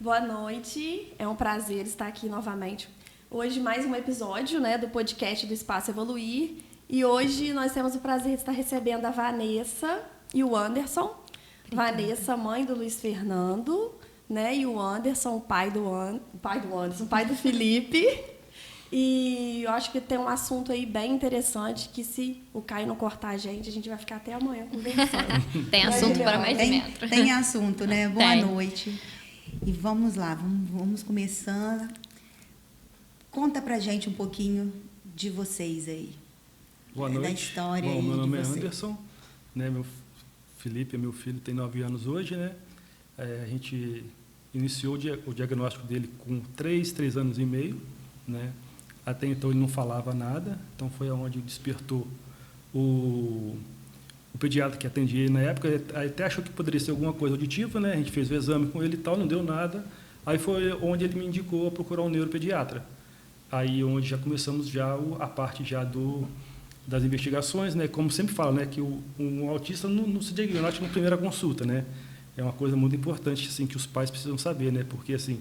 Boa noite, é um prazer estar aqui novamente. Hoje mais um episódio, né, do podcast do Espaço Evoluir. E hoje nós temos o prazer de estar recebendo a Vanessa e o Anderson. Obrigada. Vanessa, mãe do Luiz Fernando, né, e o Anderson, pai do Felipe. E eu acho que tem um assunto aí bem interessante que, se o Caio não cortar a gente vai ficar até amanhã conversando. Tem assunto para mais de metro. Tem assunto, né? Boa noite. E vamos lá, vamos começando. Conta pra gente um pouquinho de vocês aí. Boa noite. Da história. Bom, aí meu nome é vocês. Anderson, né? Meu Felipe é meu filho, tem 9 anos hoje, né? A gente iniciou o diagnóstico dele com 3 anos e meio, né? Até então ele não falava nada, então foi onde despertou o pediatra que atendia ele na época. Até achou que poderia ser alguma coisa auditiva, né? A gente fez o exame com ele e tal, não deu nada. Aí foi onde ele me indicou a procurar um neuropediatra. Aí onde já começamos já a parte já das investigações, né? Como sempre falo, né? Que um autista não se diagnostica na primeira consulta, né? É uma coisa muito importante, assim, que os pais precisam saber, né? Porque, assim,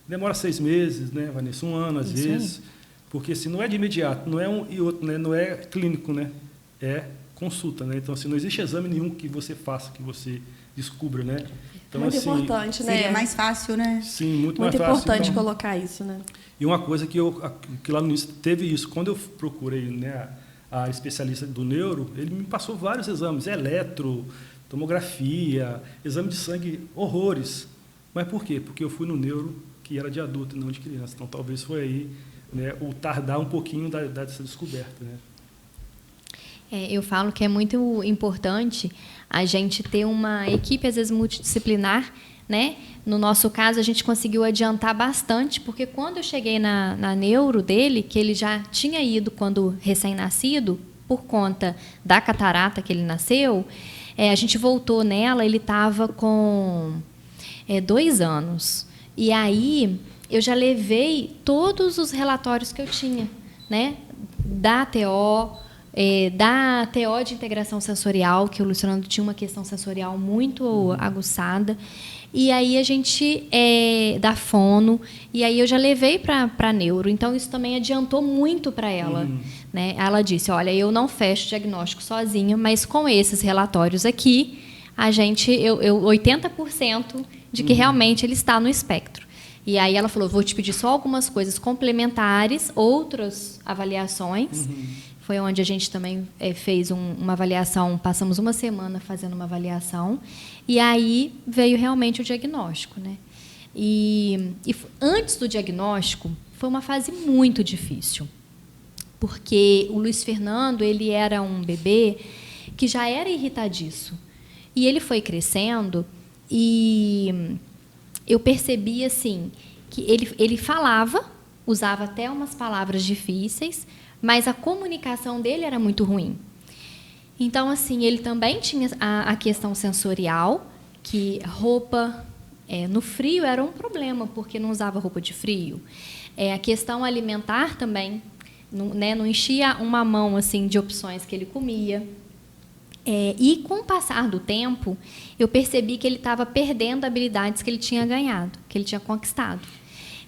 demora 6 meses, né, Vanessa? 1 ano, às vezes. Porque, assim, não é de imediato, não é um e outro, né? Não é clínico, né? É consulta, né? Então, assim, não existe exame nenhum que você faça, que você descubra, né? Então, muito assim, importante, né? Seria mais fácil, né? Sim, muito mais muito fácil. importante Então, colocar isso, né? e uma coisa que lá no início teve isso, quando eu procurei, né, a especialista do neuro, ele me passou vários exames, eletro, tomografia, exame de sangue, horrores. Mas por quê? Porque eu fui no neuro que era de adulto e não de criança. Então, talvez foi aí, né, o tardar um pouquinho dessa descoberta, né? Eu falo que é muito importante a gente ter uma equipe, às vezes, multidisciplinar, né? No nosso caso, a gente conseguiu adiantar bastante, porque quando eu cheguei na neuro dele, que ele já tinha ido quando recém-nascido, por conta da catarata que ele nasceu, a gente voltou nela, ele estava com 2 anos. E aí, eu já levei todos os relatórios que eu tinha, né? Da TO de integração sensorial, que o Luciano tinha uma questão sensorial muito aguçada. E aí a gente, da fono, e aí eu já levei para neuro. Então, isso também adiantou muito para ela. Né? Ela disse, olha, eu não fecho diagnóstico sozinha, mas com esses relatórios aqui, a gente, 80% de que realmente ele está no espectro. E aí ela falou, vou te pedir só algumas coisas complementares, outras avaliações. Foi onde a gente também fez uma avaliação, passamos 1 semana fazendo uma avaliação, e aí veio realmente o diagnóstico, né? E antes do diagnóstico, foi uma fase muito difícil, porque o Luiz Fernando, ele era um bebê que já era irritadiço, e ele foi crescendo, e eu percebi, assim, que ele falava, usava até umas palavras difíceis, mas a comunicação dele era muito ruim. Então, assim, ele também tinha a questão sensorial, que roupa no frio era um problema, porque não usava roupa de frio. A questão alimentar também, não enchia uma mão assim, de opções que ele comia. E, com o passar do tempo, eu percebi que ele estava perdendo habilidades que ele tinha ganhado, que ele tinha conquistado.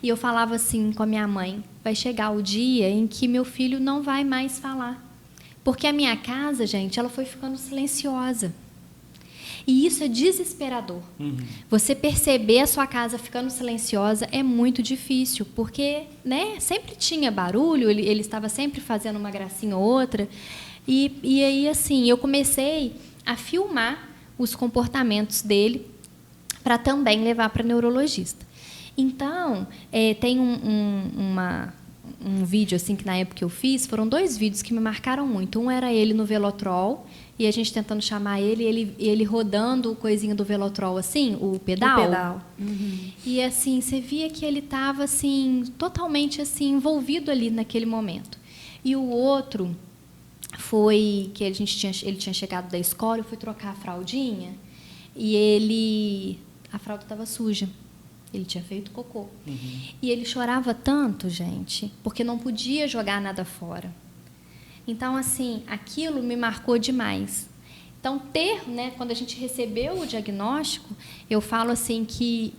E eu falava assim com a minha mãe, vai chegar o dia em que meu filho não vai mais falar. Porque a minha casa, gente, ela foi ficando silenciosa. E isso é desesperador. Você perceber a sua casa ficando silenciosa é muito difícil, porque, né, sempre tinha barulho, ele estava sempre fazendo uma gracinha ou outra. E aí, assim, eu comecei a filmar os comportamentos dele para também levar para neurologista. Então, tem um vídeo assim que na época eu fiz, foram 2 vídeos que me marcaram muito. Um era ele no Velotrol, e a gente tentando chamar ele rodando o coisinho do Velotrol, assim, o pedal. O pedal. E assim, você via que ele estava assim, totalmente assim, envolvido ali naquele momento. E o outro foi que ele tinha chegado da escola, eu fui trocar a fraldinha, e a fralda estava suja. Ele tinha feito cocô. E ele chorava tanto, gente, porque não podia jogar nada fora. Então, assim, aquilo me marcou demais. Então, né, quando a gente recebeu o diagnóstico, eu falo assim que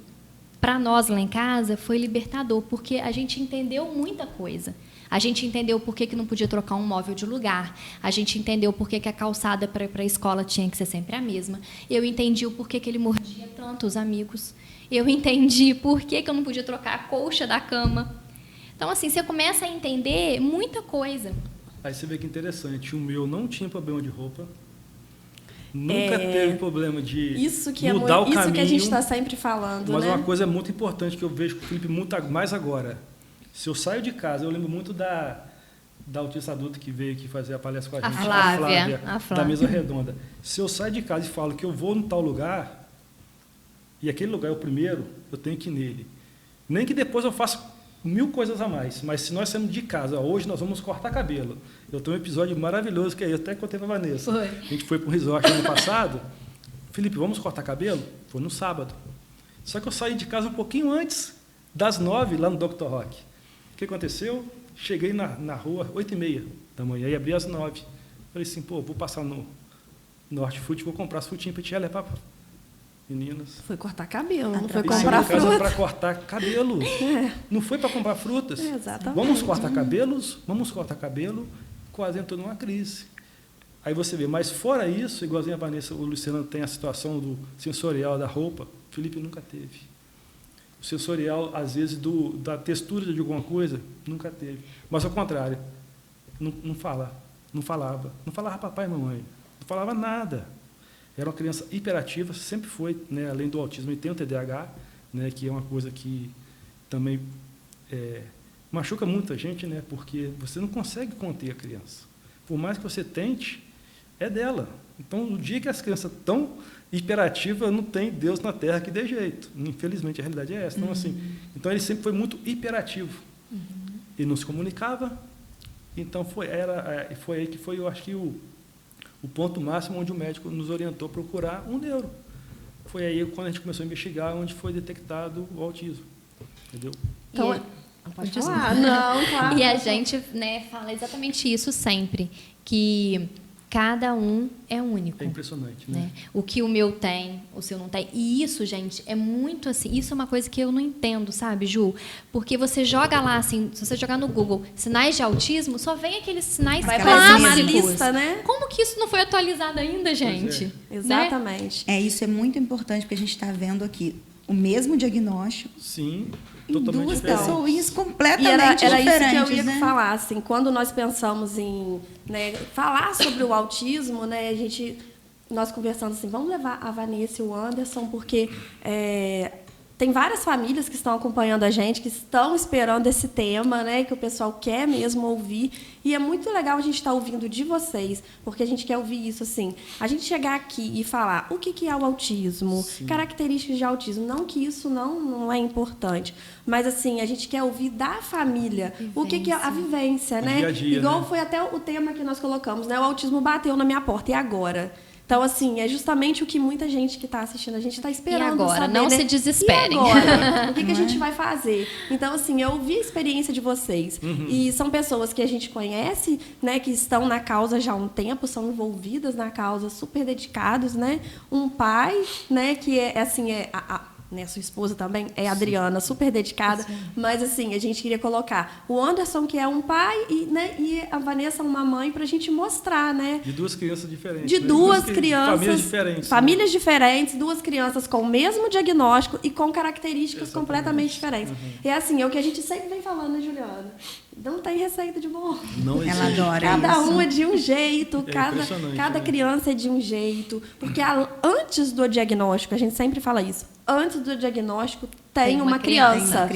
para nós lá em casa foi libertador, porque a gente entendeu muita coisa. A gente entendeu por que não podia trocar um móvel de lugar. A gente entendeu por que a calçada para a escola tinha que ser sempre a mesma. Eu entendi o porquê que ele mordia tanto os amigos. Eu entendi por que eu não podia trocar a colcha da cama. Então, assim, você começa a entender muita coisa. Aí você vê que interessante. O meu não tinha problema de roupa. Nunca teve problema de mudar o caminho. Isso que a gente está sempre falando, mas né? uma coisa muito importante que eu vejo com o Felipe muito mais agora. Se eu saio de casa, eu lembro muito da autista adulta que veio aqui fazer a palestra com a gente, a Flávia, da mesa redonda. Se eu saio de casa e falo que eu vou em tal lugar, e aquele lugar é o primeiro, eu tenho que ir nele. Nem que depois eu faça 1000 coisas a mais, mas se nós saímos de casa, hoje nós vamos cortar cabelo. Eu tenho um episódio maravilhoso que eu até contei para a Vanessa. Foi. A gente foi para um resort ano passado. Felipe, vamos cortar cabelo? Foi no sábado. Só que eu saí de casa um pouquinho antes das 9, lá no Dr. Rock. O que aconteceu? Cheguei na rua 8h30 da manhã e abri às 9. Falei assim, vou passar no Hortifruti, vou comprar as frutinhas para te levar para meninas. Foi cortar cabelo, não foi Isso comprar casa fruta. para cortar cabelo. Não foi para comprar frutas. Exatamente. Vamos cortar cabelo, quase entrou numa crise. Aí você vê, mas fora isso, igualzinho a Vanessa, o Luciano tem a situação do sensorial da roupa, o Felipe nunca teve. O sensorial, às vezes, da textura de alguma coisa, nunca teve. Mas, ao contrário, não falava. Não falava papai e mamãe. Não falava nada. Era uma criança hiperativa, sempre foi, né, além do autismo, e tem o TDAH, né, que é uma coisa que também machuca muita gente, né, porque você não consegue conter a criança. Por mais que você tente, é dela. Então, no dia que as crianças estão hiperativas, não tem Deus na Terra que dê jeito. Infelizmente, a realidade é essa. Então, então ele sempre foi muito hiperativo. Ele não se comunicava. Então, foi aí que foi, eu acho que, o ponto máximo onde o médico nos orientou a procurar um neuro. Foi aí quando a gente começou a investigar, onde foi detectado o autismo. Entendeu? Então, pode falar. Não, claro. E a gente, né, fala exatamente isso sempre, que cada um é único. É impressionante, né? O que o meu tem, o seu não tem. E isso, gente, é muito assim. Isso é uma coisa que eu não entendo, sabe, Ju? Porque você joga lá, assim, se você jogar no Google sinais de autismo, só vem aqueles sinais clássicos. Uma lista, né? Como que isso não foi atualizado ainda, gente? Exatamente. Isso é muito importante, porque a gente está vendo aqui o mesmo diagnóstico. Sim. Em duas pessoas completamente era diferentes. Isso que eu ia né? falar, assim, quando nós pensamos em, né, falar sobre o autismo, né, nós conversando assim, vamos levar a Vanessa e o Anderson, porque tem várias famílias que estão acompanhando a gente, que estão esperando esse tema, né, que o pessoal quer mesmo ouvir. E é muito legal a gente estar ouvindo de vocês, porque a gente quer ouvir isso assim. A gente chegar aqui e falar o que é o autismo, características de autismo. Não que isso não é importante, mas assim, a gente quer ouvir da família o que é a vivência, né? Dia a dia, igual né? foi até o tema que nós colocamos, né? O autismo bateu na minha porta, e agora? Então, assim, é justamente o que muita gente que está assistindo a gente está esperando. E agora? Saber, Não né? se desesperem. E agora? O que a gente vai fazer? Então, assim, eu vi a experiência de vocês. E são pessoas que a gente conhece, né, que estão na causa já há um tempo, são envolvidas na causa, super dedicados, né? Um pai, né, que né, sua esposa também é a Adriana, super dedicada, mas assim, a gente queria colocar o Anderson, que é um pai, e a Vanessa, uma mãe, para a gente mostrar, né? De duas crianças diferentes. De duas crianças. Famílias diferentes. Famílias diferentes, duas crianças com o mesmo diagnóstico e com características completamente diferentes. É assim, é o que a gente sempre vem falando, né, Juliana? Não tem receita de bolo. Não Ela adora Cada isso. um é de um jeito, cada né? criança é de um jeito. Porque antes do diagnóstico, a gente sempre fala isso, antes do diagnóstico tem uma criança.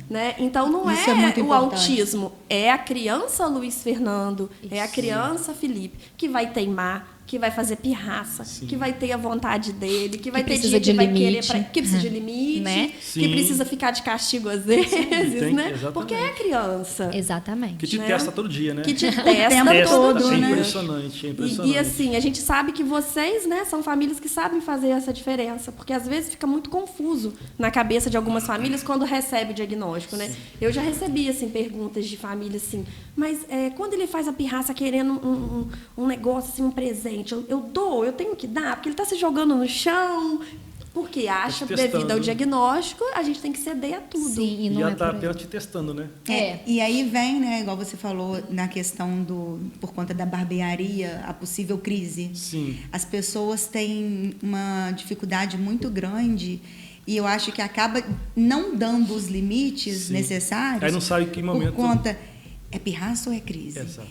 Né? Então, não Isso é muito o importante. autismo, é a criança Luiz Fernando, é a criança Felipe, que vai teimar, que vai fazer pirraça, que vai ter a vontade dele, que vai ter dia que vai querer, que precisa de limite, Né? que precisa ficar de castigo às vezes, né? Exatamente. Porque é a criança. Exatamente. Que te né? testa todo dia, né? Que te tempo testa todo, todo, É né? impressionante, é impressionante. E assim, a gente sabe que vocês, né, são famílias que sabem fazer essa diferença, porque às vezes fica muito confuso na cabeça de algumas famílias quando recebe o diagnóstico, né? Eu já recebi, assim, perguntas de família, assim, mas quando ele faz a pirraça querendo um negócio, assim, um presente, eu dou, eu tenho que dar, porque ele está se jogando no chão. Porque acha, Tá te testando. devido ao diagnóstico, a gente tem que ceder a tudo. Sim, e E não ela é está por aí. apenas te testando, né? E aí vem, né, igual você falou, na questão por conta da barbearia, a possível crise. Sim. As pessoas têm uma dificuldade muito grande e eu acho que acaba não dando os limites Sim. necessários. Aí não sabe em que momento. Por conta, é pirraça ou é crise? Exato.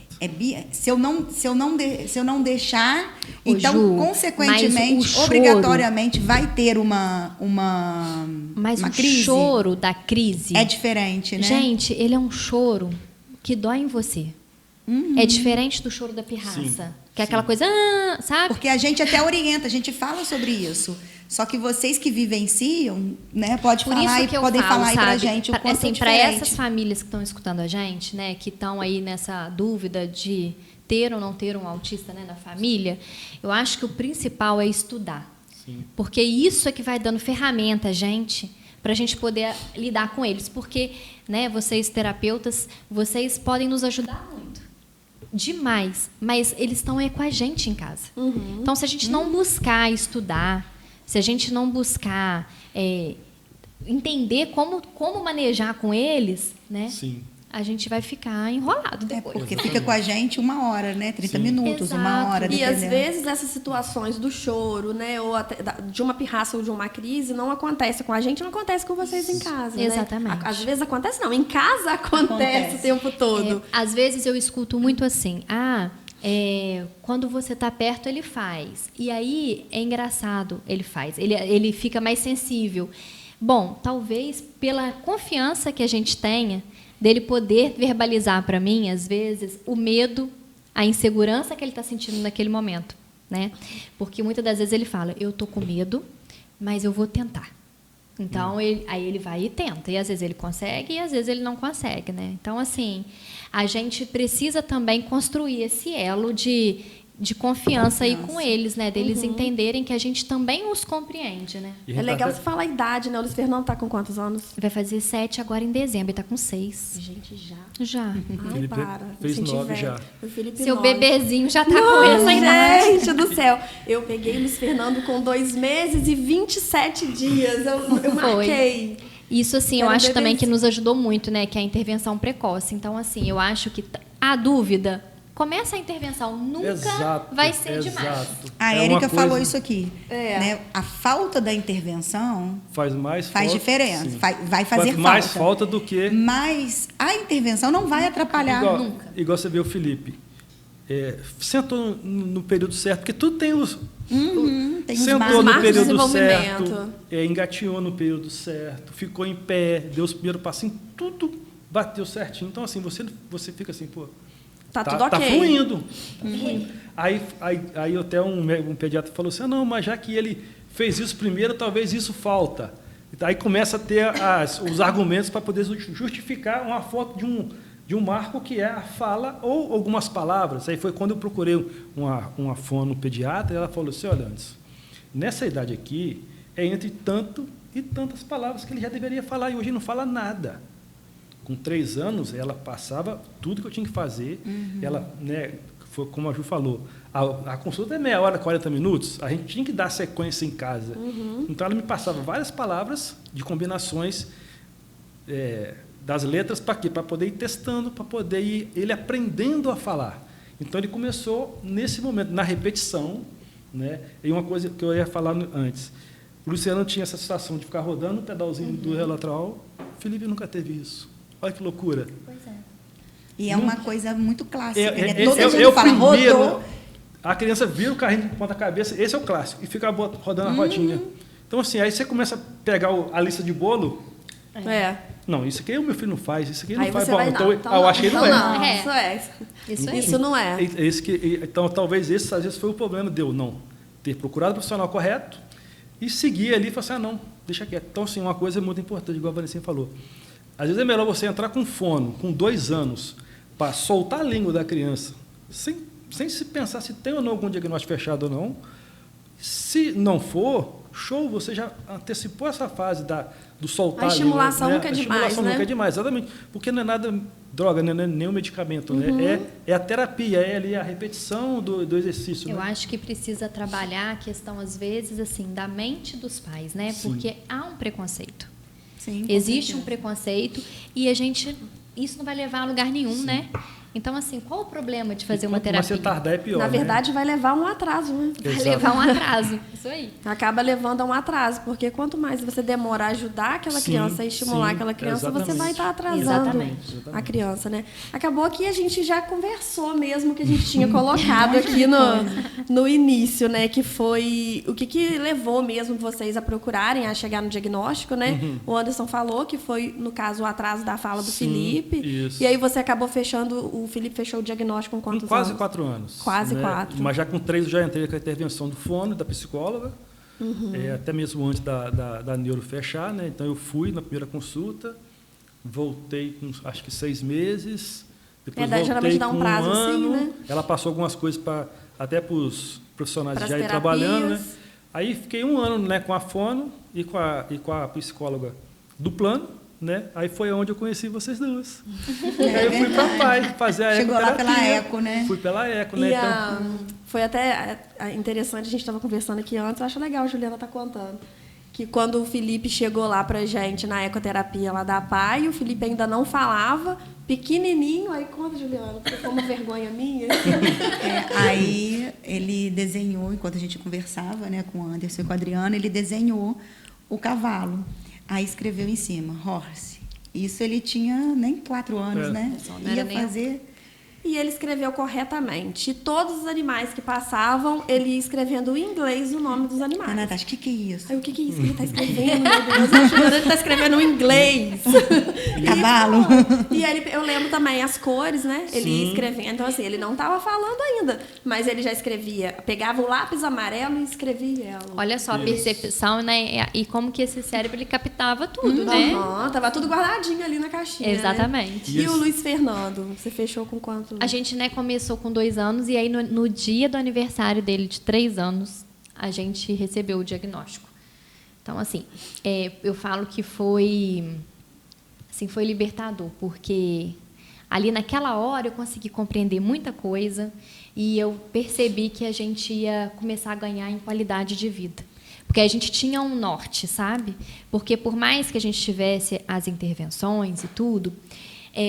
Se eu não deixar, Ô, então, Ju, consequentemente, mas o choro- obrigatoriamente vai ter uma Mas o crise. choro da crise... É diferente, né? Gente, ele é um choro que dói em você. É diferente do choro da pirraça. Sim, Que é aquela coisa, sabe? Porque a gente até orienta, a gente fala sobre isso. Só que vocês que vivenciam, né, pode Por falar isso e que eu podem falo, falar aí pra sabe? gente o quanto Assim, é para diferente. essas famílias que estão escutando a gente, né, que estão aí nessa dúvida de ter ou não ter um autista, né, na família, eu acho que o principal é estudar. Sim. Porque isso é que vai dando ferramenta, gente, para a gente poder lidar com eles. Porque, né, vocês terapeutas, vocês podem nos ajudar muito. Demais. Mas eles estão aí com a gente em casa. Então, se a gente não buscar estudar, se a gente não buscar entender como manejar com eles, né, Sim. a gente vai ficar enrolado depois. Porque fica com a gente 1 hora, né? 30 Sim. minutos, 1 Exato. hora, E às dependendo. vezes essas situações do choro, né, ou até de uma pirraça ou de uma crise, não acontece com a gente, não acontece com vocês em casa, né? Exatamente. Às vezes acontece, não. Em casa acontece o tempo todo. Às vezes eu escuto muito assim, quando você está perto, ele faz. E aí é engraçado, ele faz. Ele fica mais sensível. Bom, talvez pela confiança que a gente tenha dele poder verbalizar para mim, às vezes, o medo, a insegurança que ele está sentindo naquele momento, né? Porque muitas das vezes ele fala, eu estou com medo, mas eu vou tentar. Então, aí ele vai e tenta. E às vezes ele consegue e às vezes ele não consegue, né? Então, assim, a gente precisa também construir esse elo de confiança aí com eles, né? Deles entenderem que a gente também os compreende, né? E a É gente legal até- você falar a idade, né? O Luiz Fernando tá com quantos anos? Vai fazer 7 agora em dezembro, ele está com 6. Gente, já. Já. Ai, Felipe para. fez Me senti 9 velha. já. O Felipe Seu 9. bebezinho já está com essa idade. Gente do céu. Eu peguei o Luiz Fernando com 2 meses e 27 dias. Eu marquei. Isso, assim, eu Era um acho também que bebezinho. nos ajudou muito, né? Que é a intervenção precoce. Então, assim, eu acho que a dúvida, começa a intervenção, nunca Exato, vai ser exato. demais. A É uma Érica falou coisa- isso aqui. É. Né? A falta da intervenção Faz mais faz falta, diferença, sim. vai fazer Faz mais falta. falta do que... Mas a intervenção não vai atrapalhar Igual, nunca. igual você vê o Felipe. Sentou no período certo, porque tudo tem os... Tem os Sentou marcos. no marcos de período desenvolvimento. certo, engateou no período certo, ficou em pé, deu os primeiros passinhos, tudo bateu certinho. Então, assim, você fica assim, pô... Tá tudo ok. Tá fluindo. Tá fluindo. Aí até um pediatra falou assim, não, mas já que ele fez isso primeiro, talvez isso falta. Aí começa a ter os argumentos para poder justificar uma foto de um marco que é a fala ou algumas palavras. Aí foi quando eu procurei uma fono-pediatra, e ela falou assim, olha, antes, nessa idade aqui, é entre tanto e tantas palavras que ele já deveria falar, e hoje não fala nada. Com 3 anos, ela passava tudo que eu tinha que fazer. Ela, né, foi como a Ju falou, a consulta é meia hora, 40 minutos, a gente tinha que dar sequência em casa. Então, ela me passava várias palavras de combinações das letras, para quê? Para poder ir testando, para poder ir ele aprendendo a falar. Então, ele começou nesse momento, na repetição. Né? E uma coisa que eu ia falar antes, o Luciano tinha essa situação de ficar rodando o pedalzinho do relateral, o Felipe nunca teve isso. Olha que loucura. Pois é. E é uma coisa muito clássica. Né? Esse Toda gente o fala, primeiro. rodou. A criança vira o carrinho de ponta cabeça, esse é o clássico, e fica rodando a rodinha. Então, assim, aí você começa a pegar a lista de bolo. É. Não, isso aqui o meu filho não faz, isso aqui ele Aí não faz. você Bom, vai, então, não. Então eu não, achei que então não é. não. É. Isso é. Isso aí. Isso não é. Então, talvez esse, às vezes, foi o problema de eu não ter procurado o profissional correto e seguir ali e falar assim, não, deixa quieto. Então, assim, uma coisa muito importante, igual a Vanessinha falou. Às vezes é melhor você entrar com fono, com 2 anos, para soltar a língua da criança, sem se pensar se tem ou não algum diagnóstico fechado ou não, Se não for, show, você já antecipou essa fase do soltar. A estimulação né? nunca é demais, A estimulação né? nunca é demais, exatamente. Porque não é nada droga, não é nenhum medicamento, né? É a terapia, é ali a repetição do exercício. Eu né? acho que precisa trabalhar a questão, às vezes, assim, da mente dos pais, né? Sim. Porque há um preconceito. Sim, Existe um preconceito e isso não vai levar a lugar nenhum, né? Então, assim, qual o problema de fazer uma terapia? Mas você tardar é pior, Na né? verdade, vai levar um atraso, né? Vai Exato. levar um atraso. Isso aí. Acaba levando a um atraso, porque quanto mais você demorar a ajudar aquela Sim, criança, a estimular sim, aquela criança, você exatamente. vai estar atrasando Exatamente. a criança, né? Acabou que a gente já conversou mesmo, que a gente tinha colocado aqui no início, né? Que foi o que levou mesmo vocês a procurarem, a chegar no diagnóstico, né? O Anderson falou que foi, no caso, o atraso da fala do Sim, Felipe. isso. E aí você acabou o Felipe fechou o diagnóstico com quantos Quase anos? 4 anos. Quase né? 4. Mas já com 3 eu já entrei com a intervenção do fono, da psicóloga, até mesmo antes da neuro fechar, né? Então eu fui na primeira consulta, voltei com acho que 6 meses, depois voltei geralmente dá um com prazo 1 assim, ano. né? Ela passou algumas coisas até para os profissionais Pras já ir terapias. trabalhando, né? Aí fiquei 1 ano, né, com a fono e com a psicóloga do plano. Né? Aí foi onde eu conheci vocês duas. Aí eu fui para a PAI fazer a Chegou lá ecoterapia. pela eco, né? Fui pela eco, né? E Então, foi até interessante, a gente estava conversando aqui antes, eu acho legal a Juliana tá contando, que quando o Felipe chegou lá pra gente na ecoterapia lá da PAI, o Felipe ainda não falava, pequenininho, aí conta, Juliana, porque foi uma vergonha minha. Aí ele desenhou, enquanto a gente conversava, né, com o Anderson e com a Adriana, ele desenhou o cavalo. Aí escreveu em cima, horse. Isso ele tinha nem 4 anos, né? Não era Ia nem- fazer... E ele escreveu corretamente. E todos os animais que passavam, ele ia escrevendo em inglês o nome dos animais. Ah, Natasha, o que é isso? Aí, o que é isso que ele está escrevendo, meu Deus? A Juliana está escrevendo em inglês. Cavalo. E ele, eu lembro também as cores, né? Ele ia Sim. escrevendo. Então, assim, ele não estava falando ainda, mas ele já escrevia. Pegava o lápis amarelo e escrevia ela. Olha só a percepção, né? E como que esse cérebro ele captava tudo, né? Aham, tava tudo guardadinho ali na caixinha. né? Exatamente. E o Luiz Fernando? Você fechou com quanto? A gente, né, começou com 2 anos e aí no dia do aniversário dele de 3 anos, a gente recebeu o diagnóstico. Então, assim, eu falo que foi libertador, porque ali naquela hora eu consegui compreender muita coisa e eu percebi que a gente ia começar a ganhar em qualidade de vida. Porque a gente tinha um norte, sabe? Porque por mais que a gente tivesse as intervenções e tudo,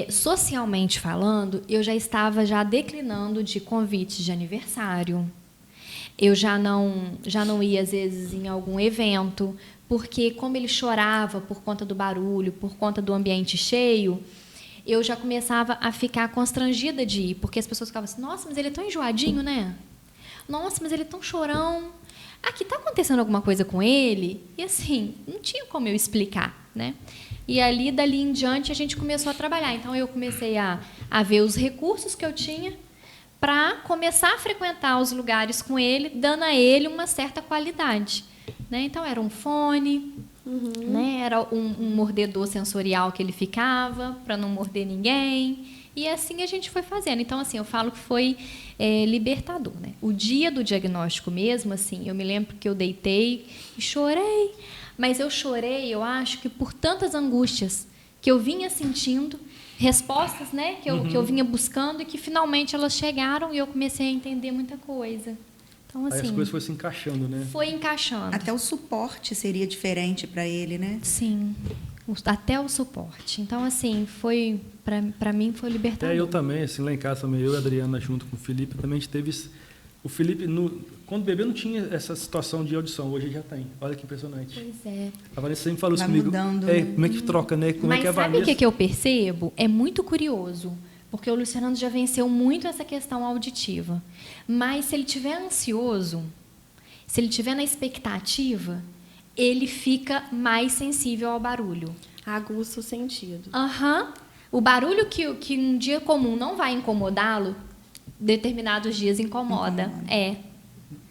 socialmente falando, eu já estava declinando de convites de aniversário. Eu já não ia, às vezes, em algum evento, porque como ele chorava por conta do barulho, por conta do ambiente cheio, eu já começava a ficar constrangida de ir, porque as pessoas ficavam assim, nossa, mas ele é tão enjoadinho, né? Nossa, mas ele é tão chorão. Aqui está acontecendo alguma coisa com ele? E assim, não tinha como eu explicar, né? E dali em diante, a gente começou a trabalhar. Então, eu comecei a ver os recursos que eu tinha para começar a frequentar os lugares com ele, dando a ele uma certa qualidade. Né? Então, era um fone, né? Era um mordedor sensorial que ele ficava, para não morder ninguém. E assim a gente foi fazendo. Então, assim, eu falo que foi libertador. Né? O dia do diagnóstico mesmo, assim, eu me lembro que eu deitei e chorei. Mas eu chorei, eu acho que por tantas angústias que eu vinha sentindo, respostas, né, que eu vinha buscando e que finalmente elas chegaram e eu comecei a entender muita coisa. Então, assim, aí as coisas foram se encaixando, né? foi encaixando. Até o suporte seria diferente para ele, né? Sim, até o suporte. Então, assim, foi para mim foi libertador. Eu também, assim, lá em casa também, eu e a Adriana junto com o Felipe, também a gente teve... O Felipe, quando bebê, não tinha essa situação de audição, hoje já tem. Olha que impressionante. Pois é. A Vanessa sempre falou isso Vai comigo. mudando, né? Como é que troca, né? Como Mas é que a sabe Vanessa... o que eu percebo? É muito curioso, porque o Luciano já venceu muito essa questão auditiva. Mas se ele estiver ansioso, se ele estiver na expectativa, ele fica mais sensível ao barulho. Aguça o sentido. O barulho que um dia comum não vai incomodá-lo, determinados dias incomoda.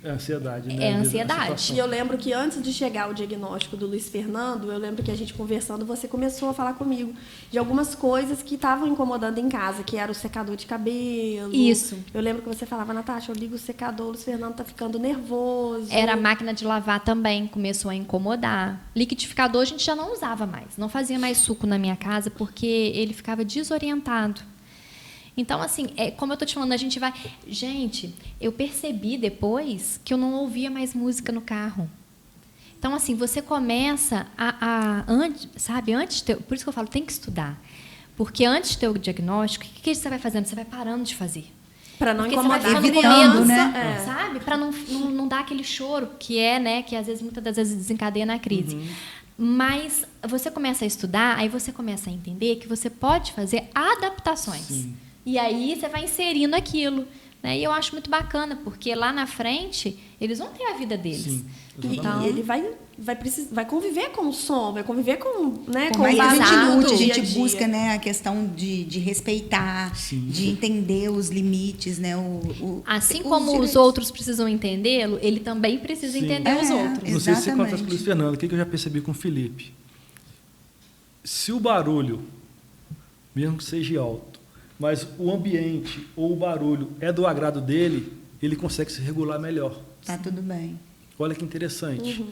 É ansiedade, né? É Às vezes, ansiedade. a situação. E eu lembro que antes de chegar o diagnóstico do Luiz Fernando, eu lembro que a gente conversando, você começou a falar comigo de algumas coisas que estavam incomodando em casa, que era o secador de cabelo. Isso. Eu lembro que você falava, Natasha, eu ligo o secador, o Luiz Fernando tá ficando nervoso. Era a máquina de lavar também, começou a incomodar. Liquidificador a gente já não usava mais. Não fazia mais suco na minha casa porque ele ficava desorientado. Então, assim, como eu tô te falando, a gente vai... Gente, eu percebi depois que eu não ouvia mais música no carro. Então, assim, você começa antes de ter... Por isso que eu falo, tem que estudar. Porque antes de ter o diagnóstico, o que você vai fazendo? Você vai parando de fazer. Para não Porque incomodar você vai ficando evitando, com medo, né? sabe? Para não dar aquele choro que né? Que às vezes, muitas das vezes, desencadeia na crise. Mas você começa a estudar, aí você começa a entender que você pode fazer adaptações. Sim. E aí você vai inserindo aquilo. Né? E eu acho muito bacana, porque lá na frente, eles vão ter a vida deles. Sim, e ele vai conviver com o som, vai conviver com, né, Por com mais o que a gente barulho lute, do a dia gente a dia. busca, né, a questão de respeitar, Sim. de entender os limites, né? Assim como os outros precisam entendê-lo, ele também precisa entender os outros. Não sei se você Exatamente. acontece com o Luiz Fernando, o que eu já percebi com o Felipe. Se o barulho, mesmo que seja alto, mas o ambiente ou o barulho é do agrado dele, ele consegue se regular melhor. Tá tudo bem. Olha que interessante.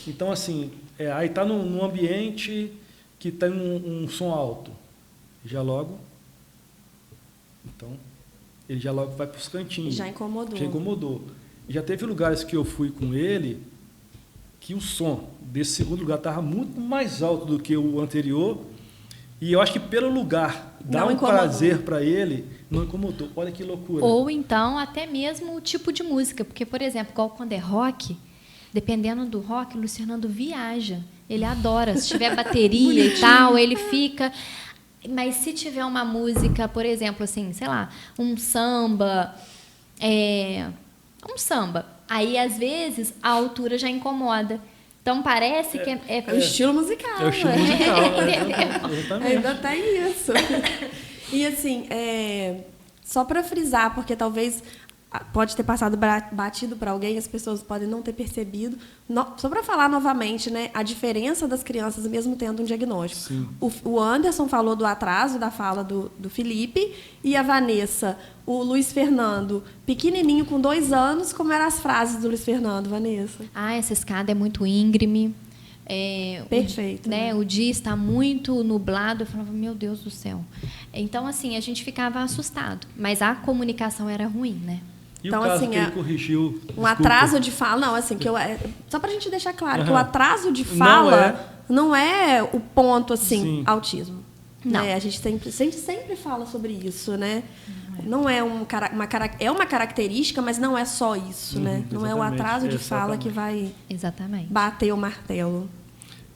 Então, assim, aí está num ambiente que tem um som alto. Já logo... Então, ele já logo vai para os cantinhos. Já incomodou. Já teve lugares que eu fui com ele que o som desse segundo lugar estava muito mais alto do que o anterior. E eu acho que pelo lugar dar Não um incomodou. prazer para ele, não incomodou. Olha que loucura. Ou então, até mesmo o tipo de música. Porque, por exemplo, igual quando é rock, dependendo do rock, o Luiz Fernando viaja. Ele adora. Se tiver bateria e tal, ele fica... Mas se tiver uma música, por exemplo, assim, sei lá, um samba, aí às vezes a altura já incomoda. Então parece que é o estilo musical. É o estilo né? musical. Exatamente. Ainda tem isso. E assim, só para frisar, porque talvez pode ter passado batido para alguém, as pessoas podem não ter percebido. Só para falar novamente, né, a diferença das crianças mesmo tendo um diagnóstico. Sim. O Anderson falou do atraso da fala do Felipe, e a Vanessa, o Luiz Fernando, pequenininho, com 2 anos, como eram as frases do Luiz Fernando, Vanessa? Essa escada é muito íngreme. Perfeito. Né? O dia está muito nublado. Eu falava, meu Deus do céu. Então, assim, a gente ficava assustado. Mas a comunicação era ruim, né? E Então, o caso assim, que ele corrigiu... Um atraso de fala... Não, assim, só para a gente deixar claro que o atraso de fala não é o ponto, assim, Sim. autismo. Não. Né? A gente sempre fala sobre isso, né? Não é uma característica, mas não é só isso, né? Não é o atraso de fala que vai bater o martelo.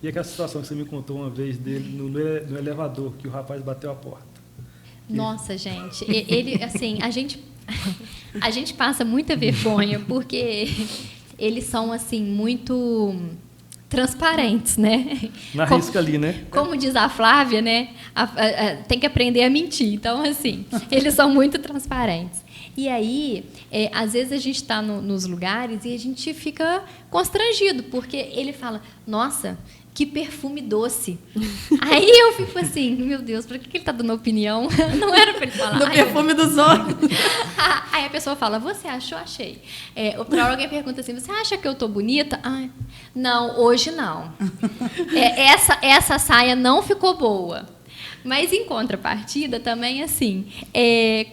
E aquela situação que você me contou uma vez dele no elevador, que o rapaz bateu a porta. Nossa, gente. Ele, assim, a gente passa muita vergonha, porque eles são, assim, muito transparentes, né? Na risca ali, né? Como diz a Flávia, né? Tem que aprender a mentir. Então, assim, eles são muito transparentes. E aí, às vezes a gente está nos lugares e a gente fica constrangido, porque ele fala, nossa, que perfume doce. Aí eu fico assim, meu Deus, para que ele está dando opinião? Não era para ele falar. Do perfume dos outros. Aí a pessoa fala, você achou? Achei. Outra hora alguém pergunta assim, você acha que eu estou bonita? Não, hoje não. Essa saia não ficou boa. Mas, em contrapartida, também, assim,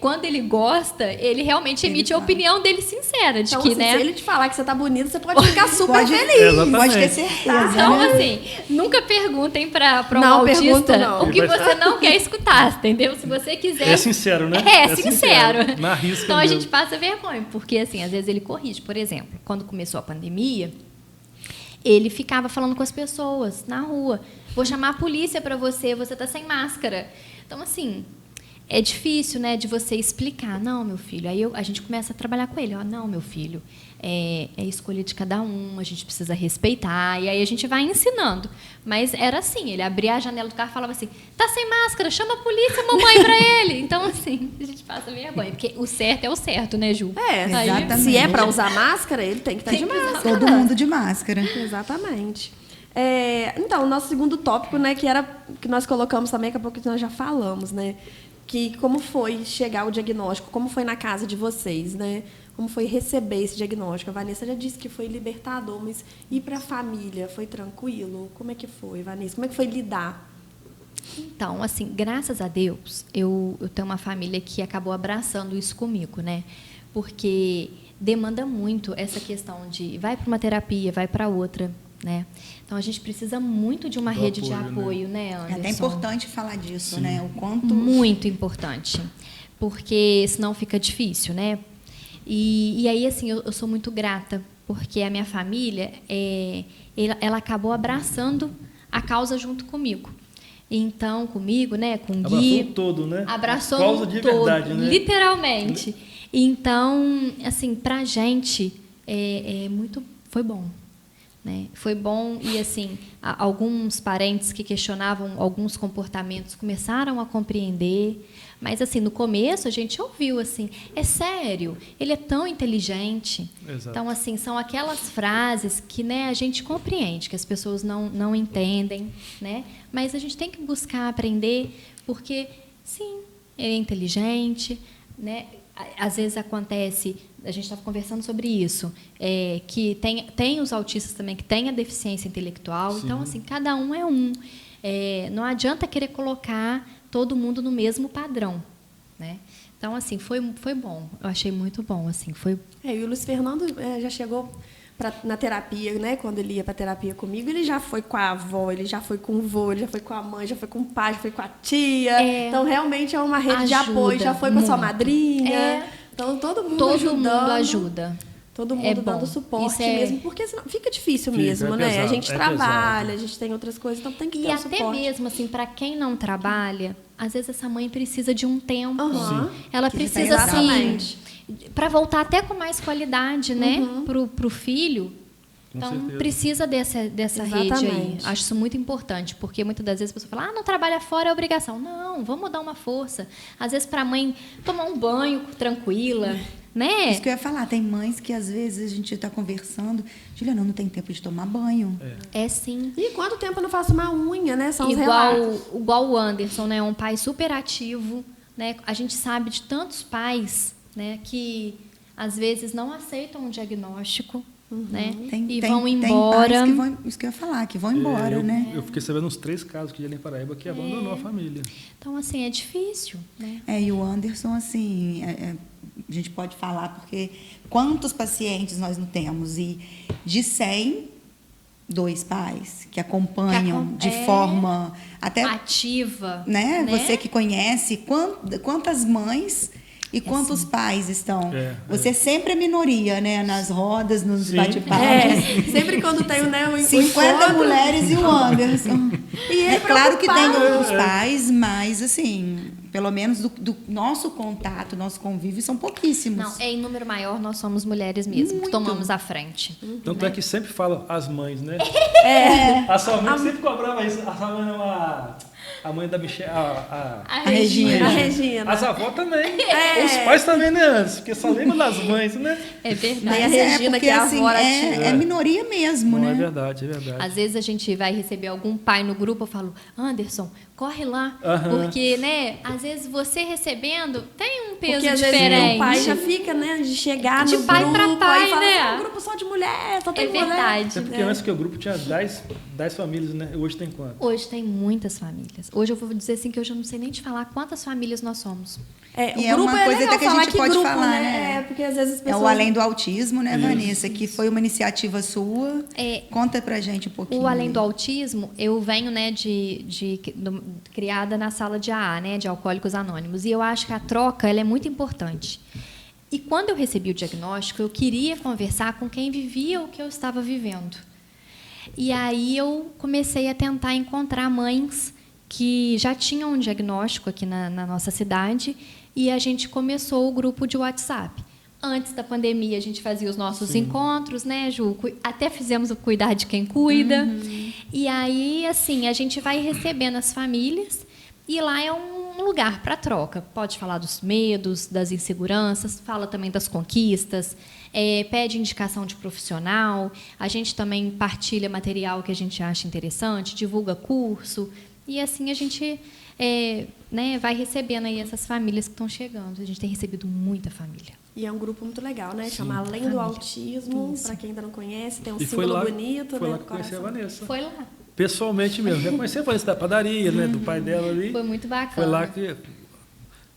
quando ele gosta, ele realmente emite a opinião dele sincera. De então, que, assim, né? se ele te falar que você tá bonita, você pode ficar super feliz. Pode ter certeza. Então, né? assim, nunca perguntem para um Não, autista pergunto não. o que você não quer escutar, entendeu? Se você quiser... É sincero, né? É sincero. Na risca então, mesmo. a gente passa vergonha, porque, assim, às vezes ele corrige. Por exemplo, quando começou a pandemia, ele ficava falando com as pessoas na rua. Vou chamar a polícia para você está sem máscara. Então, assim, é difícil, né, de você explicar. Não, meu filho. Aí a gente começa a trabalhar com ele. Ó, não, meu filho, é escolha de cada um, a gente precisa respeitar. E aí a gente vai ensinando. Mas era assim, ele abria a janela do carro e falava assim, tá sem máscara, chama a polícia, mamãe, pra ele. Então, assim, a gente passa vergonha. Porque o certo é o certo, né, Ju? Exatamente. Se é para usar máscara, ele tem que estar de máscara. Todo mundo de máscara. Exatamente. Então, o nosso segundo tópico, né, que nós colocamos também, daqui a pouco nós já falamos, né? Que como foi chegar ao diagnóstico, como foi na casa de vocês, né? Como foi receber esse diagnóstico? A Vanessa já disse que foi libertador, mas e para a família? Foi tranquilo? Como é que foi, Vanessa? Como é que foi lidar? Então, assim, graças a Deus, eu tenho uma família que acabou abraçando isso comigo, né? Porque demanda muito essa questão de vai para uma terapia, vai para outra, né? Então, a gente precisa muito de uma rede de apoio, né, Anderson? É até importante falar disso, Sim. né? O quanto... Muito importante, porque senão fica difícil, né? E aí, assim, eu sou muito grata, porque a minha família, ela acabou abraçando a causa junto comigo. Então, comigo, né, com o Gui... Abraçou todo, né? Abraçou a causa de todo, verdade, né? literalmente. Então, assim, pra gente, foi bom. Né? Foi bom e, assim, alguns parentes que questionavam alguns comportamentos começaram a compreender. Mas, assim, no começo a gente ouviu, assim, é sério, ele é tão inteligente. Exato. Então, assim, são aquelas frases que, né, a gente compreende, que as pessoas não entendem, né? Mas a gente tem que buscar aprender, porque, sim, ele é inteligente, né? Às vezes acontece, a gente estava conversando sobre isso, que tem os autistas também que têm a deficiência intelectual. Sim. Então, assim, cada um é um. Não adianta querer colocar todo mundo no mesmo padrão, né? Então, assim, foi bom. Eu achei muito bom, assim, foi... E o Luiz Fernando já chegou na terapia, né? Quando ele ia para terapia comigo, ele já foi com a avó, ele já foi com o vô, ele já foi com a mãe, já foi com o pai, já foi com a tia. Então, realmente é uma rede de apoio. Já foi com a sua madrinha. Então, todo mundo ajuda. Todo mundo dando suporte mesmo, porque senão fica difícil mesmo, né? Pesado, a gente trabalha, pesado. A gente tem outras coisas, então tem que ter o suporte. E até mesmo, assim, para quem não trabalha, às vezes essa mãe precisa de um tempo. Uhum. Ela precisa, assim, para voltar até com mais qualidade, né? Pro filho. Então, precisa dessa rede aí. Acho isso muito importante, porque muitas das vezes a pessoa fala, não trabalha fora é obrigação. Não, vamos dar uma força. Às vezes, para a mãe tomar um banho tranquila, né? Isso que eu ia falar, tem mães que às vezes a gente está conversando, Juliana, não tem tempo de tomar banho. Sim. E quanto tempo eu não faço uma unha, né? São igual o Anderson, né? Um pai super ativo, né? A gente sabe de tantos pais, né, que às vezes não aceitam um diagnóstico. Né? Vão embora. Tem pais isso que eu ia falar, que vão embora, né? Eu fiquei sabendo uns 3 casos que em Paraíba que abandonou a família. Então, assim, é difícil, né? E o Anderson, assim, a gente pode falar, porque quantos pacientes nós não temos? E de 100, 2 pais que acompanham de forma até ativa. Né? Você que conhece, quantas mães... E quantos pais estão? Você sempre é minoria, né? Nas rodas, nos bate-papos. Sempre quando tem, né, 50 mulheres e o Anderson. E é claro que tem outros pais, mas, assim, pelo menos do nosso contato, nosso convívio, são pouquíssimos. Não, em número maior, nós somos mulheres mesmo, que tomamos a frente. Tanto é que sempre fala as mães, né? A sua mãe sempre cobrava isso. A sua mãe é a mãe da Michelle, a Regina. As avós também. Os pais também, né, antes? Porque só lembra das mães, né? É verdade. E a Regina, porque, que é a assim, avó é minoria mesmo, né? É verdade. Às vezes a gente vai receber algum pai no grupo, eu falo, Anderson, corre lá. Porque, né, às vezes você recebendo tem um peso porque, diferente. Às vezes, o pai já fica, né, de chegar de no pai grupo, pra pai, aí fala, né? É um grupo só de mulher, só tem mulher. Verdade. É porque antes que o grupo tinha 10 famílias, né? Hoje tem quanto? Hoje tem muitas famílias. Hoje eu vou dizer assim que eu já não sei nem te falar quantas famílias nós somos. E é uma coisa até que a gente pode falar, né? Porque às vezes as pessoas... É o Além do Autismo, né, Vanessa? Que foi uma iniciativa sua. Conta pra gente um pouquinho. O Além do Autismo, eu venho, né, criada na sala de AA, né, de Alcoólicos Anônimos. E eu acho que a troca ela é muito importante. E quando eu recebi o diagnóstico, eu queria conversar com quem vivia o que eu estava vivendo. E aí eu comecei a tentar encontrar mães que já tinham um diagnóstico aqui na nossa cidade e a gente começou o grupo de WhatsApp. Antes da pandemia, a gente fazia os nossos encontros, né, Ju? Até fizemos o Cuidar de Quem Cuida. E aí, assim, a gente vai recebendo as famílias e lá é um lugar para troca. Pode falar dos medos, das inseguranças, fala também das conquistas, pede indicação de profissional. A gente também partilha material que a gente acha interessante, divulga curso. E assim a gente né, vai recebendo aí essas famílias que estão chegando. A gente tem recebido muita família. E é um grupo muito legal, né? Chama Além do Autismo, para quem ainda não conhece, tem um símbolo bonito, foi né? lá que eu conheci a Vanessa. Foi lá. Pessoalmente mesmo. Já conheci a Vanessa da padaria, né? Do pai dela ali. Foi muito bacana. Foi lá que...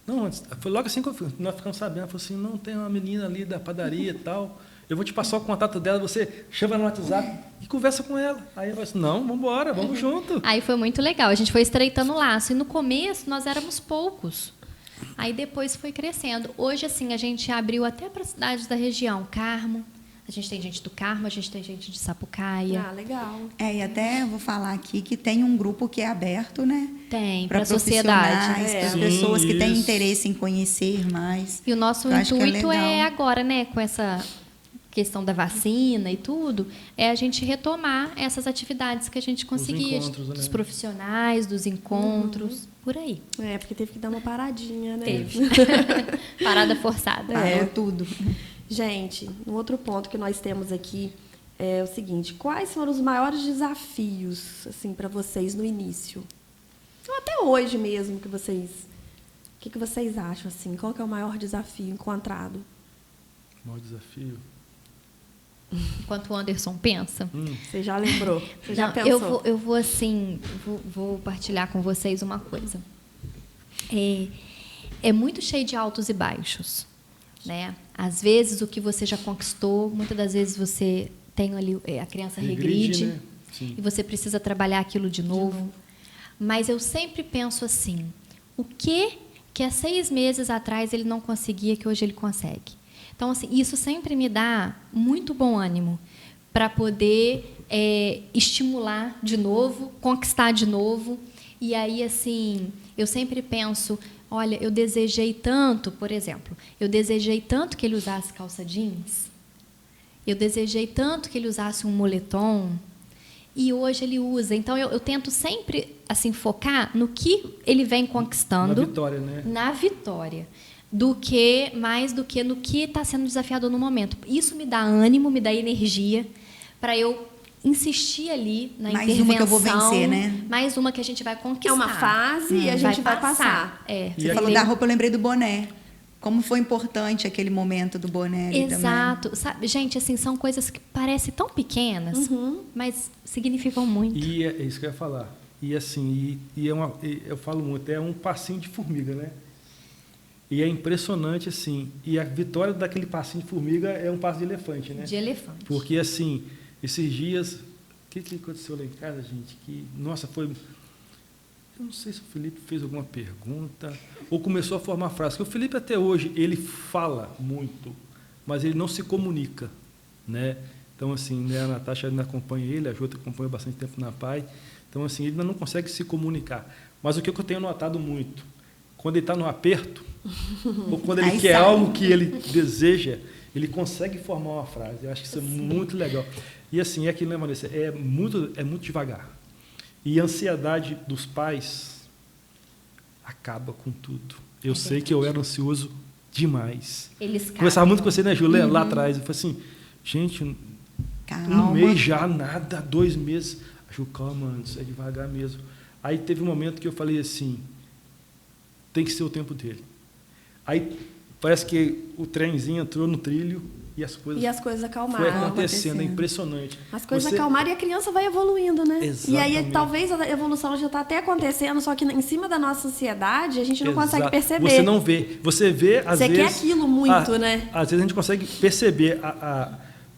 Não, foi logo assim que nós ficamos sabendo. Ela falou assim, não, tem uma menina ali da padaria e tal. Eu vou te passar o contato dela, você chama no WhatsApp e conversa com ela. Aí eu falei assim, não, vamos embora, vamos junto. Aí foi muito legal. A gente foi estreitando o laço. E no começo, nós éramos poucos. Aí depois foi crescendo. Hoje, assim, a gente abriu até para cidades da região. Carmo. A gente tem gente do Carmo, a gente tem gente de Sapucaia. Ah, legal. E até vou falar aqui que tem um grupo que é aberto, né? Tem, para para a sociedade. para as pessoas que têm interesse em conhecer mais. E o nosso Eu acho que intuito legal. é agora, né, com essa questão da vacina e tudo, é a gente retomar essas atividades que a gente conseguia, encontros, né? dos profissionais, dos encontros, por aí. Porque teve que dar uma paradinha, né? Teve. Parada forçada. Parou tudo. Gente, um outro ponto que nós temos aqui é o seguinte: quais foram os maiores desafios, assim, para vocês no início? Ou até hoje mesmo, que vocês... O que vocês acham, assim? Qual que é o maior desafio encontrado? O maior desafio? Enquanto o Anderson pensa. Você já lembrou? Você já Não, pensou? eu vou assim, vou partilhar com vocês uma coisa. É muito cheio de altos e baixos, né? Às vezes o que você já conquistou, muitas das vezes você tem ali a criança regride, né? Sim. e você precisa trabalhar aquilo de novo. Mas eu sempre penso assim: o que há 6 meses atrás ele não conseguia que hoje ele consegue? Então, assim, isso sempre me dá muito bom ânimo para poder estimular de novo, conquistar de novo. E aí, assim, eu sempre penso, olha, eu desejei tanto, por exemplo, eu desejei tanto que ele usasse calça jeans, eu desejei tanto que ele usasse um moletom, e hoje ele usa. Então, eu tento sempre assim focar no que ele vem conquistando. Na vitória, né? Na vitória. Mais do que no que está sendo desafiador no momento. Isso me dá ânimo, me dá energia para eu insistir ali na Mais intervenção. uma que eu vou vencer, né? Mais uma que a gente vai conquistar. É uma fase e a gente vai passar. Você falou da roupa, eu lembrei do boné. Como foi importante aquele momento do boné ali Exato. também. Sabe, gente, assim, são coisas que parecem tão pequenas, mas significam muito. E é isso que eu ia falar. E assim, eu falo muito, é um passinho de formiga, né? E é impressionante, assim, e a vitória daquele passinho de formiga é um passo de elefante, né? De elefante. Porque, assim, esses dias, o que aconteceu lá em casa, gente? Que, nossa, foi... Eu não sei se o Felipe fez alguma pergunta ou começou a formar frase. Porque o Felipe, até hoje, ele fala muito, mas ele não se comunica, né? Então, assim, né, a Natasha ainda acompanha ele, a Jota acompanha bastante tempo na PAI. Então, assim, ele ainda não consegue se comunicar. Mas o que eu tenho notado muito, quando ele está no aperto, ou quando ele quer algo que ele deseja, ele consegue formar uma frase. Eu acho que isso é muito legal. E assim, é aquilo, né, Vanessa? É muito devagar. E a ansiedade dos pais acaba com tudo. Eu sei que eu era ansioso demais. Eles Conversava muito com você, né, Júlia, lá atrás. Eu falei assim, gente, Calma. 1 mês já, nada, 2 meses. Ju, calma, mano, isso é devagar mesmo. Aí teve um momento que eu falei assim, tem que ser o tempo dele. Aí parece que o trenzinho entrou no trilho e as coisas acalmaram. Foi acontecendo, é impressionante. As coisas acalmaram e a criança vai evoluindo, né? Exatamente. E aí talvez a evolução já está até acontecendo, só que em cima da nossa ansiedade a gente não consegue perceber. Você não vê. Você vê, às vezes... Você quer aquilo muito, né? Às vezes a gente consegue perceber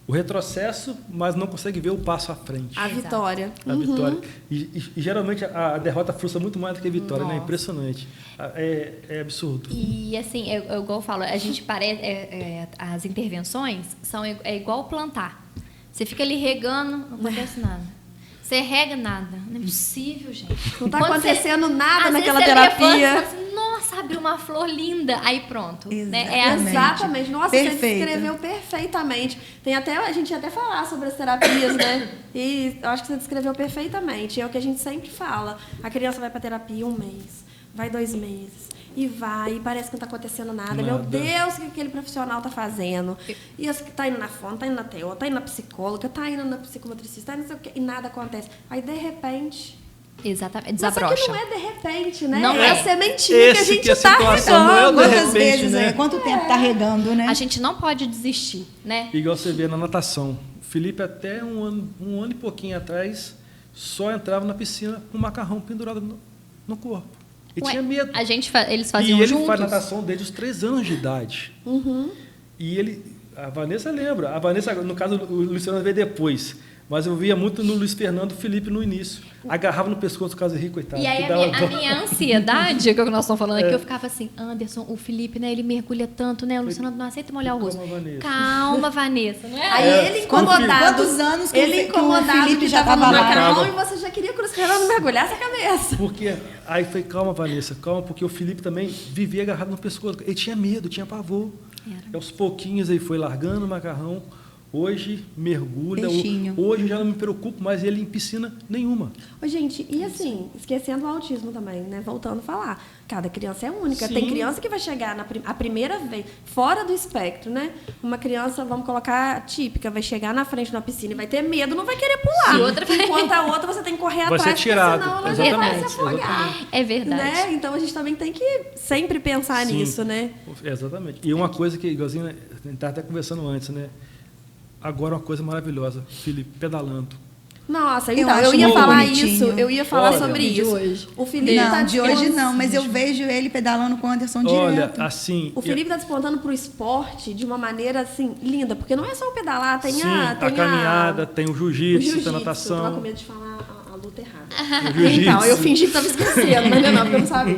o retrocesso, mas não consegue ver o passo à frente. A vitória. A vitória. E geralmente a derrota frustra muito mais do que a vitória, né? Impressionante. É absurdo. E assim, igual eu falo, a gente parece. As intervenções são igual plantar. Você fica ali regando, não acontece nada. Você rega nada. Não é possível, gente. Não tá Quando acontecendo nada às naquela vezes você terapia. levanta e fala assim, nossa, abriu uma flor linda. Aí pronto. Né? É assim. Exatamente. Nossa, Perfeito. você descreveu perfeitamente. A gente ia até falar sobre as terapias, né? E eu acho que você descreveu perfeitamente. É o que a gente sempre fala. A criança vai para terapia 1 mês, vai 2 meses. E vai, e parece que não está acontecendo nada. Meu Deus, o que aquele profissional está fazendo? E está indo na fono, está indo na TO, está indo na psicóloga, está indo na psicomotricista, tá não sei o quê, e nada acontece. Aí, de repente... Exatamente, Mas desabrocha. só que não é de repente, né? Não é é. a sementinha que a gente está situação não é o regando. de Quantas repente, vezes, né? Quanto tempo está regando, né? A gente não pode desistir, né? Igual você vê na natação. O Felipe, até um ano e pouquinho atrás, só entrava na piscina com o macarrão pendurado no corpo. E Ué, tinha medo. Eles faziam E ele juntos? faz natação desde os 3 anos de idade. E a Vanessa lembra. A Vanessa, no caso, o Luciano veio depois. Mas eu via muito no Luiz Fernando e Felipe no início. Agarrava no pescoço do caso Henrique, coitado. E aí a minha ansiedade, que nós estamos falando aqui, eu ficava assim, Anderson, o Felipe, né, ele mergulha tanto, né? O Luciano não aceita molhar o rosto. Calma, Vanessa. Calma, Vanessa, não é? Aí ele incomodado. Quantos anos que ele que o incomodado Felipe que já estava no tava lá? macarrão e você já queria que o Luiz Fernando mergulhasse a cabeça. Porque aí foi, calma, Vanessa, calma, porque o Felipe também vivia agarrado no pescoço. Ele tinha medo, tinha pavor. E aos pouquinhos ele foi largando o macarrão. Hoje mergulha. Peixinho. Hoje eu já não me preocupo mais ele em piscina nenhuma. Ô, gente, e assim, esquecendo o autismo também, né? Voltando a falar. Cada criança é única. Sim. Tem criança que vai chegar a primeira vez, fora do espectro, né? Uma criança, vamos colocar típica, vai chegar na frente de uma piscina e vai ter medo, não vai querer pular. E outra vai- Enquanto a outra você tem que correr Vai ser atrás, tirado. porque senão ela Exatamente, vai se afogar. É verdade. Né? Então a gente também tem que sempre pensar Sim. nisso, né? Exatamente. E uma coisa que, igualzinho, a gente estava até conversando antes, né? Agora uma coisa maravilhosa, Felipe pedalando. Nossa, Eu então, acho eu ia muito falar bonitinho. isso, eu ia falar Olha, sobre de isso. hoje. O Felipe Não, tá de hoje não, mas eu vejo ele pedalando com o Anderson Olha, direto. assim... O Felipe está despontando para o esporte de uma maneira assim linda, porque não é só o pedalar, tem sim, a caminhada, tem o o jiu-jitsu, tem a Eu tava natação. com medo de falar a luta errada. O jiu-jitsu. Então, eu fingi que estava esquecendo, mas não, porque eu não sabia.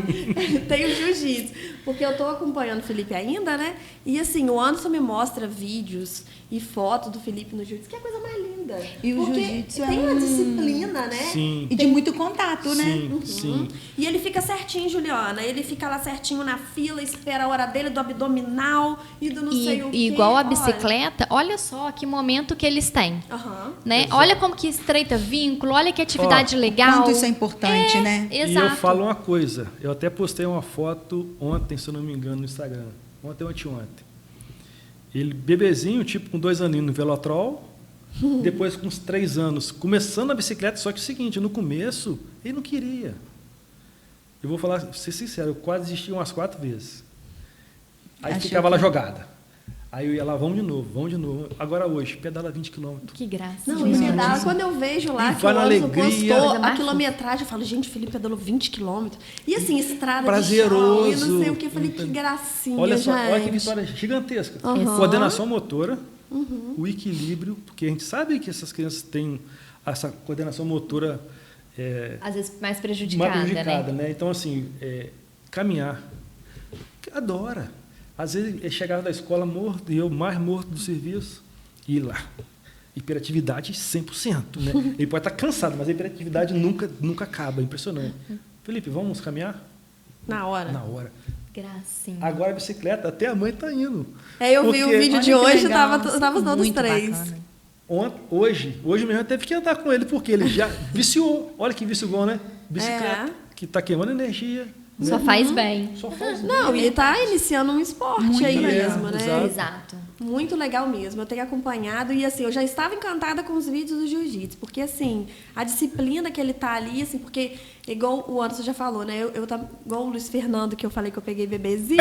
Tem o jiu-jitsu. Porque eu estou acompanhando o Felipe ainda, né? E assim, o Anderson me mostra vídeos e fotos do Felipe no jiu-jitsu, que é a coisa mais linda. E o porque jiu-jitsu é tem uma disciplina, né? Sim. E de muito contato, né? Sim, sim. E ele fica certinho, Juliana. Ele fica lá certinho na fila, espera a hora dele do abdominal e do não sei o quê. E igual a Olha. bicicleta, olha só que momento que eles têm. Aham. Né? Olha como que estreita vínculo, olha que atividade legal. Quanto isso é importante, né? E Exato. eu falo uma coisa, eu até postei uma foto ontem, se eu não me engano, no Instagram. Ontem ou anteontem. Ele, bebezinho, tipo com 2 aninhos no Velotrol, depois com uns 3 anos, começando a bicicleta, só que é o seguinte, no começo, ele não queria. Eu vou falar, ser sincero, eu quase desisti umas 4 vezes. Aí Achou ficava lá que- jogada. Aí eu ia lá, vamos de novo. Agora hoje, pedala 20 quilômetros. Que graça. Não, e pedala, quando eu vejo lá E que vai o na Anderson alegria. postou Coisa mais a quilometragem, eu falo, gente, o Felipe pedalou 20 quilômetros. E assim, estrada Prazeroso. de chão, e não sei o que. Eu falei, que gracinha, Olha só, gente. olha que vitória gigantesca. Uhum. Coordenação motora, o equilíbrio, porque a gente sabe que essas crianças têm essa coordenação motora Às vezes mais prejudicada, mais prejudicada, né? né? Então, assim, caminhar, adora. Às vezes, ele chegava da escola morto, e eu mais morto do serviço, e ir lá. Hiperatividade 100%, né? Ele pode estar cansado, mas a hiperatividade nunca acaba, é impressionante. Felipe, vamos caminhar? Na hora. Na hora. Gracinha. Agora a bicicleta, até a mãe está indo. Eu vi o Porque- vídeo Olha de que hoje, legal, tava os todos muito três. bacana. Hoje mesmo eu teve que andar com ele, porque ele já viciou. Olha que vício bom, né? Bicicleta, que está queimando energia. Só né? faz bem. Só faz Não, e ele tá iniciando um esporte Muito aí legal. mesmo, né? Exato. Exato. Muito legal mesmo, eu tenho acompanhado e assim, eu já estava encantada com os vídeos do jiu-jitsu, porque assim, a disciplina que ele tá ali, assim, porque igual o Anderson já falou, né, igual o Luiz Fernando, que eu falei que eu peguei bebezinho,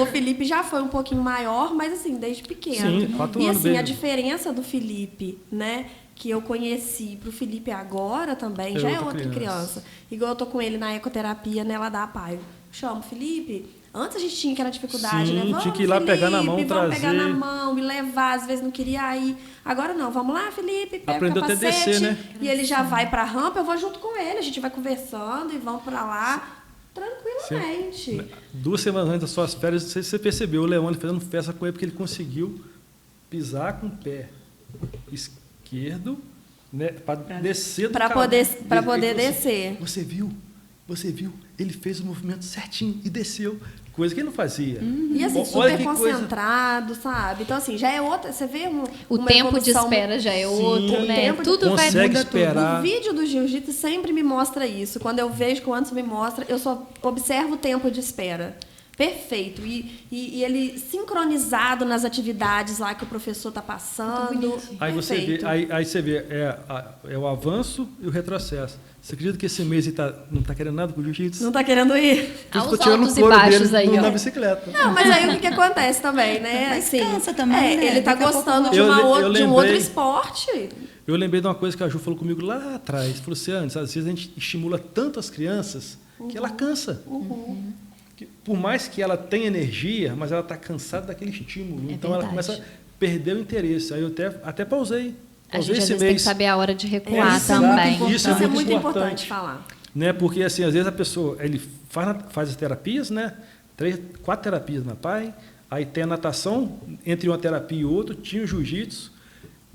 o Felipe já foi um pouquinho maior, mas assim, desde pequeno. Sim, 4 e anos assim, a dele. diferença do Felipe, né, que eu conheci pro Felipe agora também, É já é outra outra criança. criança. Igual eu tô com ele na ecoterapia, né, lá da Paiva. Chamo, Felipe, antes a gente tinha aquela dificuldade, Sim, né? Vamos, tinha que ir lá pegar na mão, Felipe, vamos pegar trazer. na mão, me levar, às vezes não queria ir. Agora não, vamos lá, Felipe, pega Aprendeu o até capacete. descer, né? E ele já vai pra rampa, eu vou junto com ele, a gente vai conversando e vamos pra lá tranquilamente. 2 semanas antes das suas férias, não sei se você percebeu, o Leão ele fazendo festa com ele, porque ele conseguiu pisar com o pé esquerdo né, para descer do Para cavalo. poder Ele falou descer. assim, você viu? Ele fez o movimento certinho e desceu. Coisa que ele não fazia. E assim, Olha super que concentrado, sabe? Então, assim, já é outra. Você vê O uma tempo de evolução. espera já é outro, O né? tempo Tudo vai consegue mudar esperar. O vídeo do jiu-jitsu sempre me mostra isso. Quando eu vejo que o Anderson me mostra, eu só observo o tempo de espera. Perfeito. E ele sincronizado nas atividades lá que o professor está passando. Aí você vê, Perfeito. aí você vê, é o avanço e o retrocesso. Você acredita que esse mês ele não está querendo nada com o jiu-jitsu? Não está querendo ir? Por isso Aos que eu tirando altos e couro baixos dele aí, ó. na bicicleta. Não, mas aí o que acontece também, né? Mas Assim, cansa também, né? Ele está Daqui a pouco gostando de, eu de um outro lembrei- esporte. Eu lembrei de uma coisa que a Ju falou comigo lá atrás. Falou assim, antes, às vezes a gente estimula tanto as crianças que ela cansa. Que, por mais que ela tenha energia, mas ela está cansada daquele estímulo. É então ela verdade. começa a perder o interesse. Aí eu até pausei. A Pausei gente às esse vezes tem que mês. saber a hora de recuar Isso é também. muito Isso é muito muito importante. importante falar. Né? Porque, assim, às vezes a pessoa ele faz as terapias, né? 4 terapias na PAI, aí tem a natação, entre uma terapia e outra, tinha o jiu-jitsu,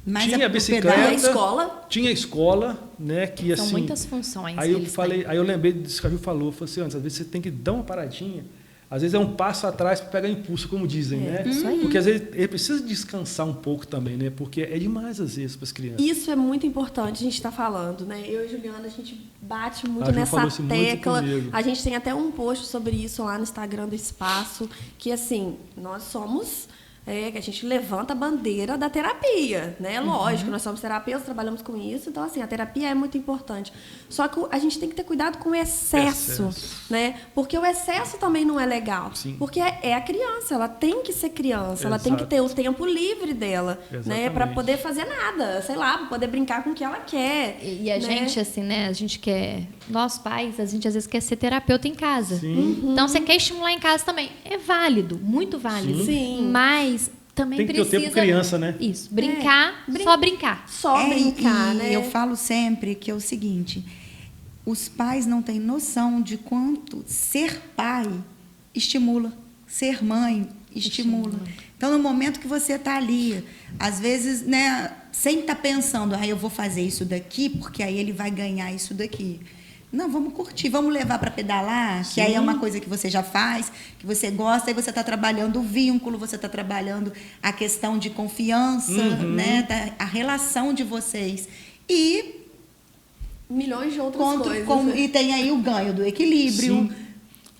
Mas tinha a o bicicleta, pedal- E a escola? tinha a escola, né? Que, São assim, muitas funções aí que eu eles falei, têm. aí eu lembrei disso que a Ju falou, falei assim, antes, às vezes você tem que dar uma paradinha, às vezes é um passo atrás para pegar impulso, como dizem, né? isso aí. Porque às vezes ele precisa descansar um pouco também, né? Porque é demais às vezes para as crianças. Isso é muito importante a gente está falando, né? Eu e Juliana, a gente bate muito A Ju nessa falou isso muito tecla. comigo. A gente tem até um post sobre isso lá no Instagram do Espaço, que assim, nós somos... que a gente levanta a bandeira da terapia, né? Lógico, nós somos terapeutas, trabalhamos com isso, então assim, a terapia é muito importante. Só que a gente tem que ter cuidado com o excesso, né? Porque o excesso também não é legal. Sim. Porque é a criança, ela tem que ser criança, ela tem que Exato. ter o tempo livre dela, né? Exatamente. Para poder fazer nada, sei lá, para poder brincar com o que ela quer. E a né? gente, assim, né? A gente quer... Nós pais, a gente às vezes quer ser terapeuta em casa. Sim. Então, você quer estimular em casa também. É válido, muito válido. Sim. Mas também Tem que ter o precisa... tempo criança, né? Isso, brincar, brin- só brincar. Só brincar, e né? eu falo sempre que é o seguinte, os pais não têm noção de quanto ser pai estimula, ser mãe estimula. Então, no momento que você está ali, às vezes, né, sem estar pensando, eu vou fazer isso daqui, porque aí ele vai ganhar isso daqui. Não, vamos curtir, vamos levar para pedalar, que aí é uma coisa que você já faz, que você gosta, aí você está trabalhando o vínculo, você está trabalhando a questão de confiança, né, a relação de vocês. E, Milhões de outras coisas. né? e tem aí o ganho do equilíbrio. Sim.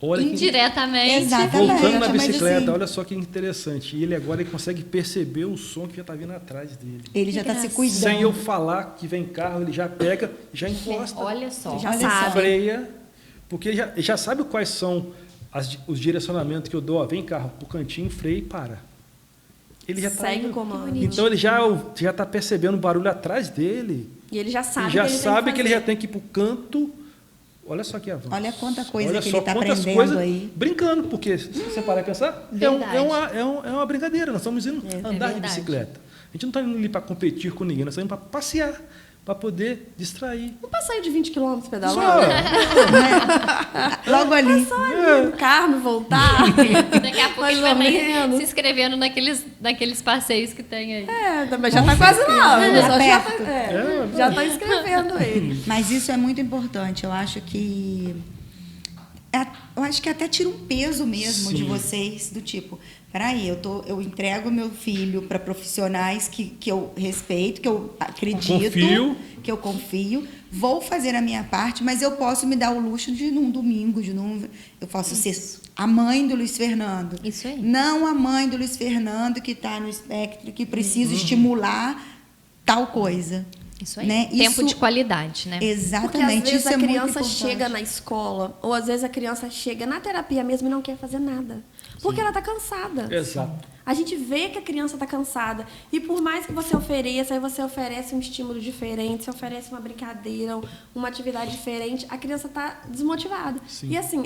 Olha que... Indiretamente. Exatamente. Voltando na Mas, bicicleta, assim, olha só que interessante. E ele agora ele consegue perceber o som que já está vindo atrás dele. Ele já está se graça. cuidando. Sem eu falar que vem carro, ele já pega, já encosta, Olha só. Já Olha sabe. só. freia, porque ele já sabe quais são os direcionamentos que eu dou. Ó, vem carro pro cantinho, freia e para. Ele já tá Segue o indo. comando. Então ele já está percebendo o barulho atrás dele. E ele já sabe E já que ele sabe tem que ele já tem que ir pro canto. Olha só que avanço. Olha quanta coisa Olha que só ele está quantas aprendendo coisas aí. brincando, porque se você parar e pensar, Verdade. é uma brincadeira. Nós estamos indo andar de verdade. bicicleta. A gente não está indo ali para competir com ninguém, nós estamos indo para passear, para poder distrair. Um passeio de 20 km Só, pedalando. Logo ali. Só ali no carro, voltar. Daqui a pouco Mais ele vai ou menos. se inscrevendo naqueles passeios que tem aí. Mas já tá quase lá. O pessoal já perto. já tá escrevendo ele. Mas isso é muito importante. Eu acho que até tira um peso mesmo de Sim. vocês, do tipo, peraí, eu entrego meu filho para profissionais que eu respeito, que eu acredito, Confio. que eu confio, vou fazer a minha parte, mas eu posso me dar o luxo de num domingo, eu posso ser a mãe do Luiz Fernando. Isso aí. Não a mãe do Luiz Fernando que está no espectro, que precisa estimular tal coisa. Isso aí. Né? Tempo Isso- de qualidade, né? Exatamente. Porque às vezes isso a é muito criança importante. chega na escola, ou às vezes a criança chega na terapia mesmo e não quer fazer nada. Porque ela tá cansada. exato. A gente vê que a criança está cansada. E por mais que você ofereça, aí você oferece um estímulo diferente, você oferece uma brincadeira, uma atividade diferente, a criança está desmotivada. Sim. E assim,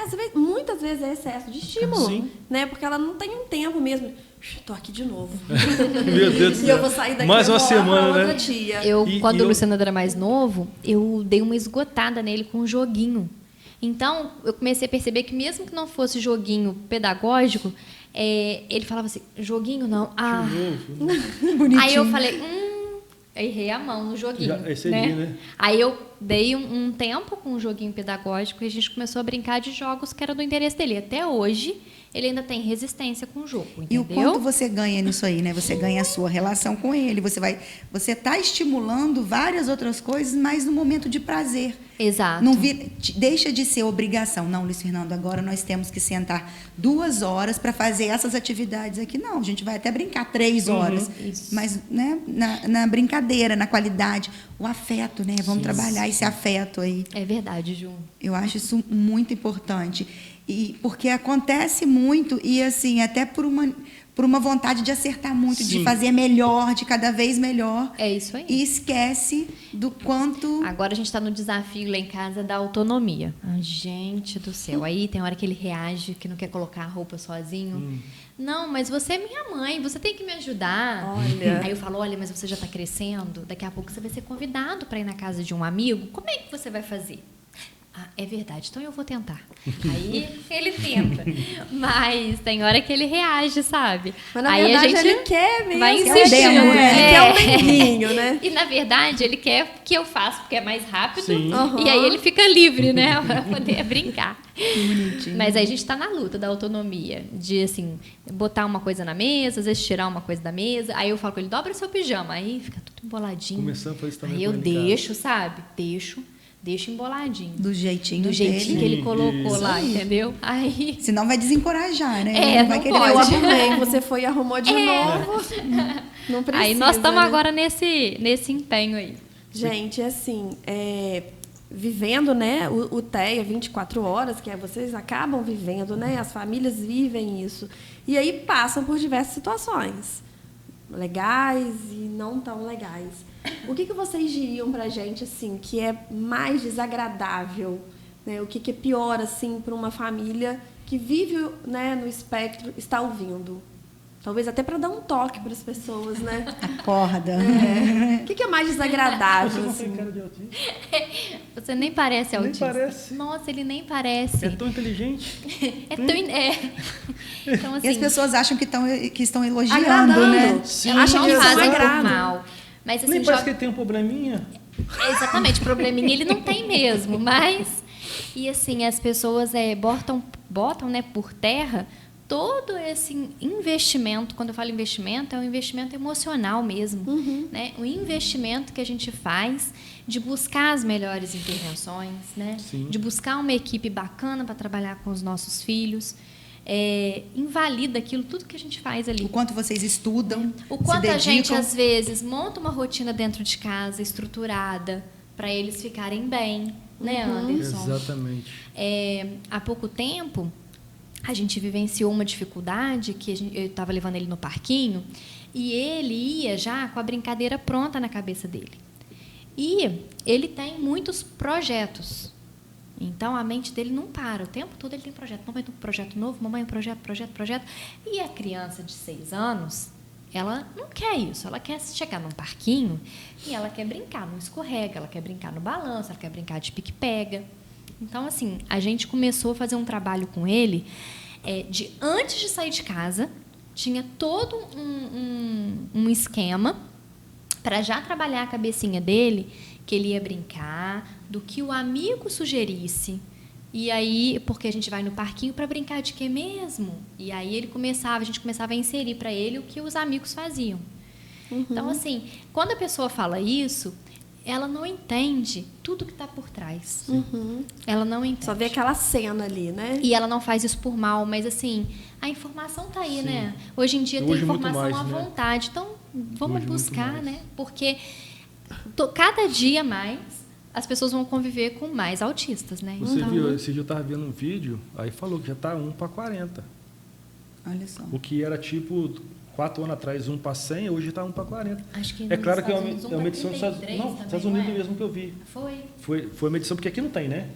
às vezes, muitas vezes é excesso de estímulo. Sim. Né? Porque ela não tem um tempo mesmo. Tô aqui de novo. Meu Deus do E eu céu. vou sair daqui Mais e uma vou lá pra semana, outra né? tia. Quando E o eu- Luciano era mais novo, eu dei uma esgotada nele com um joguinho. Então, eu comecei a perceber que mesmo que não fosse joguinho pedagógico, ele falava assim, joguinho não. Ah. Bonitinho. Aí eu falei, errei a mão no joguinho. Já excedi, né? Aí eu dei um tempo com um joguinho pedagógico e a gente começou a brincar de jogos que era do interesse dele. Até hoje, ele ainda tem resistência com o jogo, entendeu? E o quanto você ganha nisso aí, né? Você ganha a sua relação com ele, você está estimulando várias outras coisas, mas no momento de prazer. Exato. Não deixa de ser obrigação. Não, Luiz Fernando, agora nós temos que sentar 2 horas para fazer essas atividades aqui. Não, a gente vai até brincar 3 horas. Isso. Mas, né, na brincadeira, na qualidade, o afeto, né? Vamos trabalhar esse afeto aí. É verdade, Ju. Eu acho isso muito importante. E porque acontece muito, e assim, até por uma vontade de acertar muito, Sim. de fazer melhor, de cada vez melhor. É isso aí. E esquece do quanto. Agora a gente está no desafio lá em casa da autonomia. Ah, gente do céu. Aí tem hora que ele reage, que não quer colocar a roupa sozinho. Não, mas você é minha mãe, você tem que me ajudar. Olha. Aí eu falo, olha, mas você já está crescendo, daqui a pouco você vai ser convidado para ir na casa de um amigo. Como é que você vai fazer? Ah, é verdade, então eu vou tentar. Aí ele tenta. Mas tem hora que ele reage, sabe? Mas na aí verdade a gente ele quer mesmo. vai É o insistir. demo, né? Ele quer um denguinho, né? E na verdade ele quer que eu faça porque é mais rápido. Sim. Uhum. E aí ele fica livre, né? Para poder brincar. Bonitinho. Mas aí a gente está na luta da autonomia. De assim, botar uma coisa na mesa, às vezes tirar uma coisa da mesa. Aí eu falo com ele, dobra o seu pijama. Aí fica tudo emboladinho. Começando a fazer isso também Aí com eu ele em casa. deixo, sabe? Deixo emboladinho. Do jeitinho Do jeitinho dele. que ele colocou Isso lá, aí. entendeu? Aí. Senão vai desencorajar, né? É, Ele vai não querer pode. Eu outro. arrumei, você foi e arrumou de novo. Não precisa. Aí nós estamos né? agora nesse empenho aí. Gente, assim, vivendo, né, o TEA 24 horas, que vocês acabam vivendo, né, as famílias vivem isso. E aí passam por diversas situações, legais e não tão legais. O que vocês diriam pra gente, assim, que é mais desagradável, né? O que é pior, assim, para uma família que vive, né, no espectro, está ouvindo? Talvez até para dar um toque para as pessoas, né? Acorda. O que é mais desagradável, Você não assim? tem cara de autista? Você nem parece Nem autista. parece. Nossa, ele nem parece. É tão inteligente. É tão. Então, assim. E as pessoas acham que estão elogiando, Agradando. né? Sim, Acham que não isso fazem por agrada. mal. Mas assim, Nem parece joga- que ele tem um probleminha. Exatamente, probleminha ele não tem mesmo, mas e assim, as pessoas botam, né, por terra todo esse investimento. Quando eu falo investimento, é um investimento emocional mesmo, né? O investimento que a gente faz de buscar as melhores intervenções, né? Sim. De buscar uma equipe bacana para trabalhar com os nossos filhos. Invalida aquilo, tudo que a gente faz ali. O quanto vocês estudam, O se quanto a gente, dedicam. às vezes, monta uma rotina dentro de casa, estruturada, para eles ficarem bem, né, Anderson? Exatamente. Há pouco tempo, a gente vivenciou uma dificuldade que eu estava levando ele no parquinho e ele ia já com a brincadeira pronta na cabeça dele. E ele tem muitos projetos. Então, a mente dele não para. O tempo todo ele tem projeto. Mamãe tem um projeto novo, mamãe um projeto. E a criança de 6 anos, ela não quer isso. Ela quer chegar num parquinho e ela quer brincar no escorrega, ela quer brincar no balanço, ela quer brincar de pique-pega. Então, assim, a gente começou a fazer um trabalho com ele de antes de sair de casa, tinha todo um esquema para já trabalhar a cabecinha dele, que ele ia brincar, do que o amigo sugerisse. E aí, porque a gente vai no parquinho para brincar de quê mesmo? E aí a gente começava a inserir para ele o que os amigos faziam. Então, assim, quando a pessoa fala isso, ela não entende tudo que está por trás. Ela não entende. Só vê aquela cena ali, né? E ela não faz isso por mal, mas assim, a informação está aí, Sim. né? Hoje em dia Hoje tem muito informação mais, à né? vontade. Então, vamos Hoje muito buscar, mais. né? Porque cada dia mais as pessoas vão conviver com mais autistas, né? Você Então, viu, esse dia eu estava vendo um vídeo, aí falou que já está 1 para 40. Olha só. O que era tipo 4 anos atrás 1 para 100, hoje está 1 para 40. acho que É nos claro que Estados Unidos, é uma medição dos Estados, 33 não, também, Estados não Unidos é? mesmo que eu vi. Foi. Foi uma medição, porque aqui não tem, né?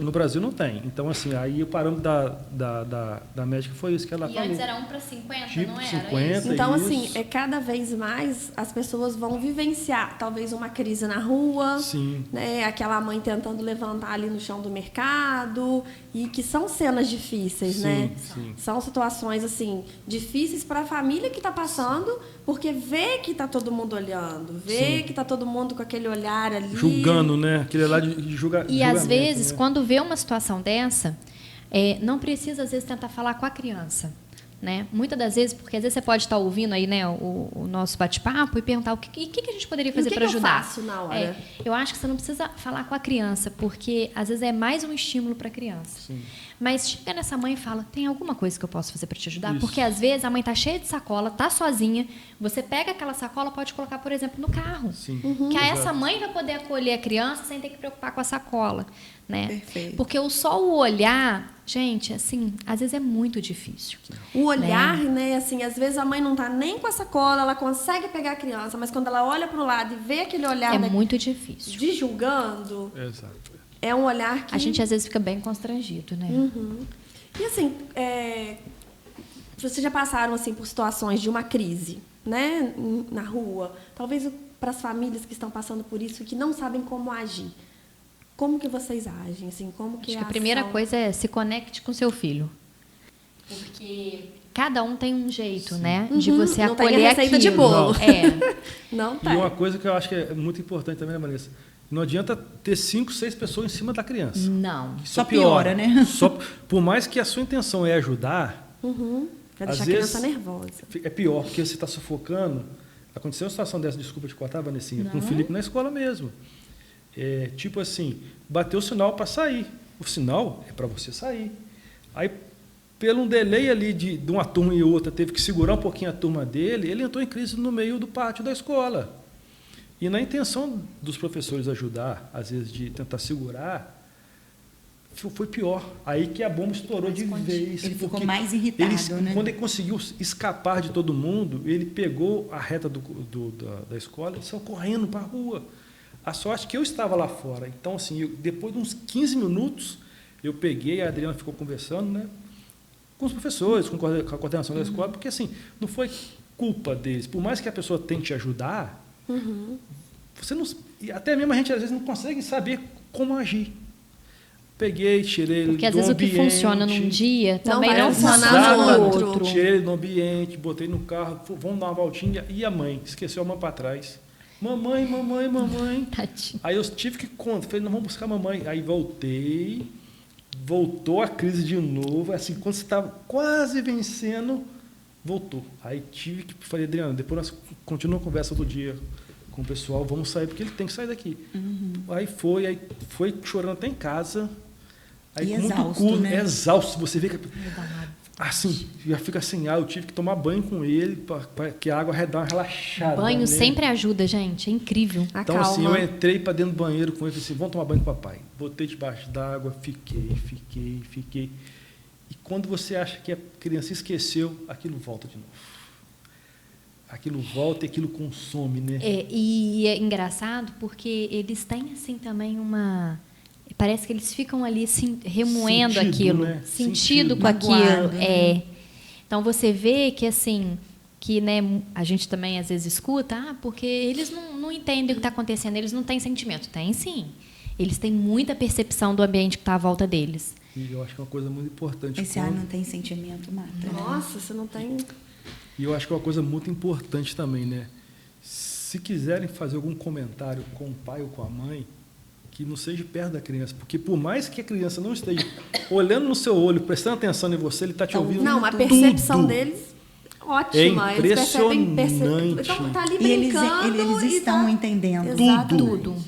No Brasil não tem. Então, assim, aí o parâmetro da médica foi isso que ela falou. E antes era 1 para 50, tipo, não era? 50, Então, isso. assim, cada vez mais as pessoas vão vivenciar talvez uma crise na rua, Sim. né? Aquela mãe tentando levantar ali no chão do mercado, e que são cenas difíceis, Sim, né? sim. São situações assim difíceis para a família que está passando, porque vê que está todo mundo olhando, vê Sim. que está todo mundo com aquele olhar ali, Julgando, né? Aquele lá de julgamento. E às vezes, né? quando vê uma situação dessa, não precisa às vezes tentar falar com a criança, né? Muitas das vezes, porque às vezes você pode estar ouvindo aí, né, o nosso bate-papo e perguntar o que a gente poderia fazer para ajudar. Eu faço na hora? Eu acho que você não precisa falar com a criança, porque às vezes é mais um estímulo para a criança. Sim. Mas chega nessa mãe e fala, tem alguma coisa que eu posso fazer para te ajudar? Isso. Porque às vezes a mãe está cheia de sacola, está sozinha, você pega aquela sacola, pode colocar, por exemplo, no carro. Sim. Que aí essa Exato. mãe vai poder acolher a criança sem ter que preocupar com a sacola, né? Perfeito. Porque só o olhar, gente, assim, às vezes é muito difícil. O olhar, né? Assim, às vezes a mãe não tá nem com a sacola, ela consegue pegar a criança, mas quando ela olha para o lado e vê aquele olhar É muito difícil. de julgando, Exato. é um olhar que A gente às vezes fica bem constrangido, né? E assim, vocês já passaram assim por situações de uma crise, né, na rua? Talvez para as famílias que estão passando por isso, que não sabem como agir. Como que vocês agem? Assim, como que Acho é que a primeira ação? coisa é se conecte com seu filho. Porque cada um tem um jeito, né? De você Não tem a acolher receita de aquilo. bolo. É. Não E tá. uma coisa que eu acho que é muito importante também, né, Vanessa? Não adianta ter 5, 6 pessoas em cima da criança. Não. Isso Só piora, né? Por mais que a sua intenção é ajudar, Vai às deixar a criança nervosa. é pior, porque você está sufocando. Aconteceu uma situação dessa, desculpa te cortar, Vanessinha, com o Felipe na escola mesmo. Tipo assim, bateu o sinal para sair. O sinal é para você sair. Aí, pelo um delay ali de uma turma e outra, teve que segurar um pouquinho a turma dele, ele entrou em crise no meio do pátio da escola. E na intenção dos professores ajudar, às vezes de tentar segurar, foi pior. Aí que a bomba estourou de vez. Ele ficou porque mais irritado, né? Quando ele conseguiu escapar de todo mundo, ele pegou a reta da escola e saiu correndo para a rua. A sorte que eu estava lá fora. Então, assim, depois de uns 15 minutos, eu peguei, a Adriana ficou conversando, né, com os professores, com a coordenação da escola, porque, assim, não foi culpa deles. Por mais que a pessoa tente ajudar, você não, e até mesmo a gente, às vezes, não consegue saber como agir. Peguei, tirei ele Porque às do vezes ambiente. o que funciona num dia Não também vai não funcionar funciona no no outro. outro. Tirei ele do ambiente, botei no carro, vamos dar uma voltinha. E a mãe? Esqueceu a mãe para trás. Mamãe, mamãe, mamãe. Tadinho. Aí eu tive que contar. Falei, não, vamos buscar a mamãe. Aí voltei, voltou a crise de novo. Assim, quando você estava quase vencendo, voltou. Aí tive que... Falei, Adriana, depois nós continuamos a conversa do dia com o pessoal, vamos sair, porque ele tem que sair daqui. Aí foi chorando até em casa. Aí E com muito exausto, custo, né? exausto. Você vê que... Assim, já fica sem ar. Eu tive que tomar banho com ele, para que a água dá uma relaxada. Banho nele. sempre ajuda, gente. É incrível. Então, assim, eu entrei para dentro do banheiro com ele e falei assim, vamos tomar banho com o papai. Botei debaixo d'água, fiquei. E quando você acha que a criança esqueceu, aquilo volta de novo. Aquilo volta e aquilo consome, né? E é engraçado porque eles têm, assim, também uma... Parece que eles ficam ali remoendo Sentido, aquilo. né? Sentido com Magoado, aquilo. né? Então, você vê que, assim... que, né, a gente também às vezes escuta, porque eles não entendem o que está acontecendo, eles não têm sentimento. Tem sim. Eles têm muita percepção do ambiente que está à volta deles. E eu acho que é uma coisa muito importante. Esse ar não tem sentimento, mata. né? Nossa, você não tem... E eu acho que é uma coisa muito importante também, né? Se quiserem fazer algum comentário com o pai ou com a mãe, que não seja perto da criança. Porque por mais que a criança não esteja olhando no seu olho, prestando atenção em você, ele está te ouvindo Não, a tudo. percepção deles... Ótima, É eles percebem, impressionante. então tá ali E eles brincando estão tá... entendendo. Exato.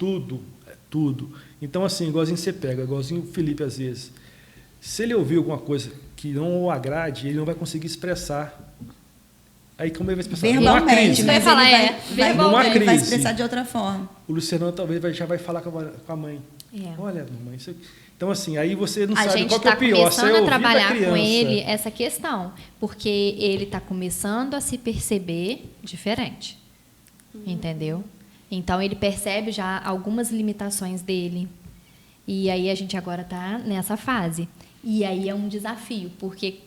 Tudo. Então, assim, igualzinho você pega, igualzinho o Felipe, às vezes. Se ele ouvir alguma coisa que não o agrade, ele não vai conseguir expressar. Aí, como ele vai expressar? Numa Verbalmente, crise. mas Vai falar, ele Numa ele vai crise. expressar de outra forma. O Luciano talvez já vai falar com a mãe. Olha, mamãe, isso aqui. Então, assim, aí você não A sabe gente qual que é está o pior. Se é começando a ouvir da trabalhar com criança. ele essa questão, porque ele está começando a se perceber diferente, entendeu? Então, ele percebe já algumas limitações dele. E aí a gente agora está nessa fase. E aí é um desafio, porque,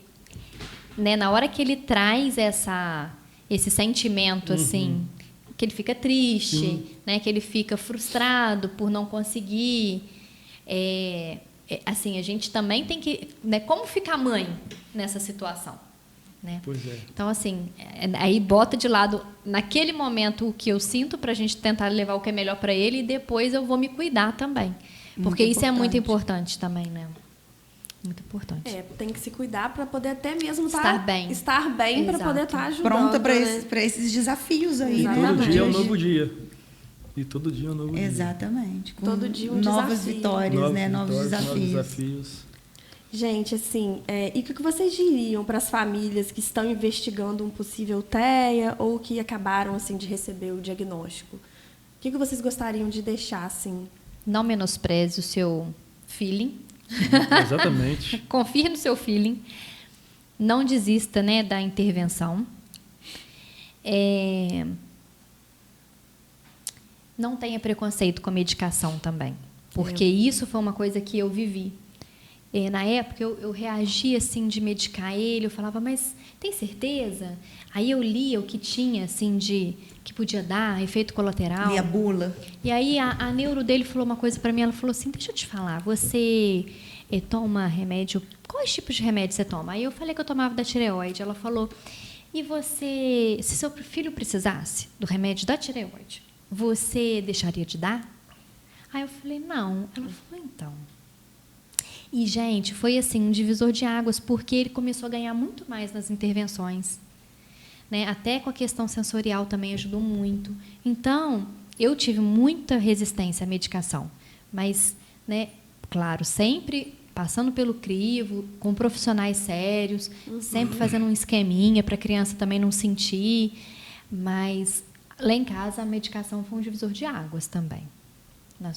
né, na hora que ele traz esse sentimento, assim, que ele fica triste, né, que ele fica frustrado por não conseguir, assim, a gente também tem que, né, como ficar mãe nessa situação, né? Pois é. Então, assim, aí bota de lado, naquele momento, o que eu sinto para a gente tentar levar o que é melhor para ele e depois eu vou me cuidar também. Porque isso é muito importante também, né? Muito importante. Tem que se cuidar para poder até mesmo estar bem para poder estar ajudando. Pronta para esses desafios aí, Exatamente. né? Todo dia é um novo dia. E todo dia é um novo dia. Exatamente. Com todo dia um novas desafio. vitórias, né? Novos desafios. Gente, assim, e o que vocês diriam para as famílias que estão investigando um possível TEA ou que acabaram, assim, de receber o diagnóstico? O que vocês gostariam de deixar, assim? Não menospreze o seu feeling. Exatamente. Confie no seu feeling. Não desista, né, da intervenção. Não tenha preconceito com a medicação também. Porque isso foi uma coisa que eu vivi. Na época, eu reagia assim de medicar ele, eu falava, mas tem certeza? Aí eu lia o que tinha, assim, que podia dar, efeito colateral. E a bula. E aí a neuro dele falou uma coisa para mim, ela falou assim, deixa eu te falar, você toma remédio, quais tipos de remédio você toma? Aí eu falei que eu tomava da tireoide, ela falou, e você, se seu filho precisasse do remédio da tireoide, você deixaria de dar? Aí eu falei, não. Ela falou, então... E, gente, foi assim, um divisor de águas, porque ele começou a ganhar muito mais nas intervenções. Né? Até com a questão sensorial também ajudou muito. Então, eu tive muita resistência à medicação. Mas, né, claro, sempre passando pelo crivo, com profissionais sérios, sempre fazendo um esqueminha para a criança também não sentir. Mas, lá em casa, a medicação foi um divisor de águas também.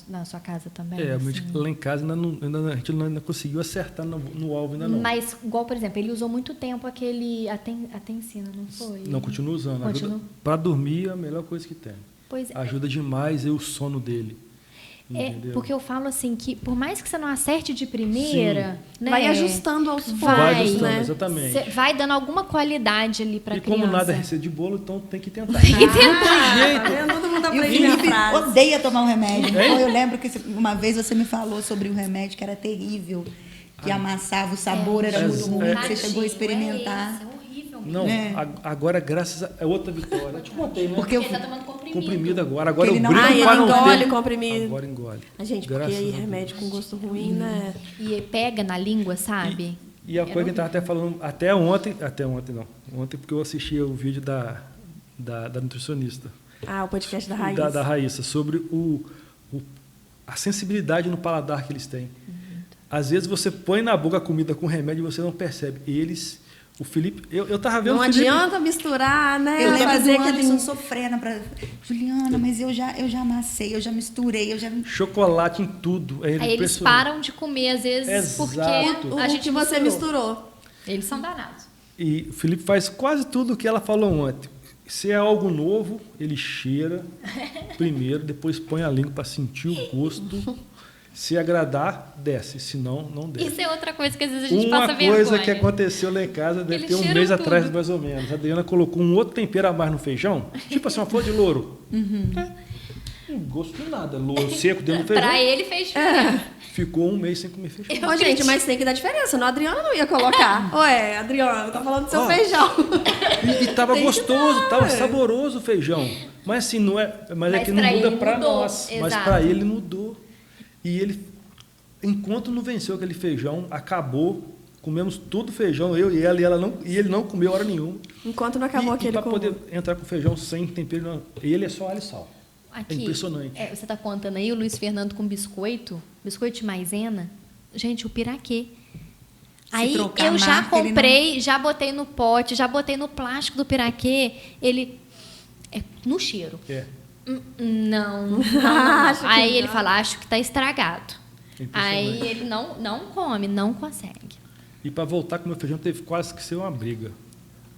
Na sua casa também? Assim. Lá em casa a gente ainda conseguiu acertar no alvo, ainda não. Mas, igual, por exemplo, ele usou muito tempo aquele atencina, não foi? Não, continua usando. Para dormir é a melhor coisa que tem. Pois é. Ajuda demais o sono dele. Entendeu? Porque eu falo assim, que por mais que você não acerte de primeira... Né, vai ajustando aos poucos, vai ajustando, né? exatamente. Vai dando alguma qualidade ali para a criança. E como nada é receita de bolo, então tem que tentar. Tem que tentar. Tá todo mundo E o aprende a Felipe frase. odeia tomar um remédio. Eu lembro que uma vez você me falou sobre um remédio que era terrível, que amassava, o sabor era muito ruim, que você chegou a experimentar. É horrível. Não, agora graças a outra vitória. Eu te contei, né? Porque Ele está tomando comprimido. Comprimido agora. Agora eu Ele não- brigo ele para não engole ter. comprimido. Agora engole. Gente, porque Graças aí a Deus. remédio com gosto ruim, né? E pega na língua, sabe? E a coisa que a gente estava até falando, até ontem não. Ontem porque eu assisti o vídeo da nutricionista. O podcast da Raíssa. Da Raíssa, sobre a sensibilidade no paladar que eles têm. Às vezes você põe na boca a comida com remédio e você não percebe. O Felipe, eu estava vendo Não o Felipe... adianta misturar, né? Eu lembro fazer do aquele... Anderson sofrendo para Juliana, mas eu já amassei, eu já misturei, eu já... Chocolate em tudo. Aí eles param de comer, às vezes, Exato. porque O a gente que você misturou. Eles são danados. E o Felipe faz quase tudo o que ela falou ontem. Se é algo novo, ele cheira primeiro, depois põe a língua para sentir o gosto. Se agradar, desce. Se não, não desce. Isso é outra coisa que às vezes a gente passa Uma vergonha. coisa que aconteceu lá em casa, deve Eles ter um cheiram mês tudo. atrás, mais ou menos. A Adriana colocou um outro tempero a mais no feijão, tipo assim, uma flor de louro. Não gosto de nada. Louro seco dentro do feijão. Pra ele fez diferença. Ficou um mês sem comer feijão. Ô, gente, mas tem que dar diferença. Não, a Adriana não ia colocar. Ué, Adriana, tá falando do seu feijão. E tava Tem que gostoso, dar, tava ué. saboroso o feijão. Mas assim, não é. Mas é Mas que não pra muda ele pra mudou, nós. Mas exato. pra ele mudou. E ele, enquanto não venceu aquele feijão, acabou. Comemos tudo feijão, eu e ela, e ele não comeu hora nenhuma. Enquanto não acabou aquele para combo. poder entrar com feijão sem tempero, não. Ele é só alho e sal. Aqui, É impressionante. você está contando aí o Luiz Fernando com biscoito de maisena. Gente, o piraquê. Aí trocar eu a já marca, ele comprei, já botei no pote, já botei no plástico do piraquê. Ele é no cheiro. É. Não. Acho que Aí não. ele fala, acho que está estragado. Aí Impressionante. ele não come, não consegue. E para voltar com o meu feijão teve quase que ser uma briga.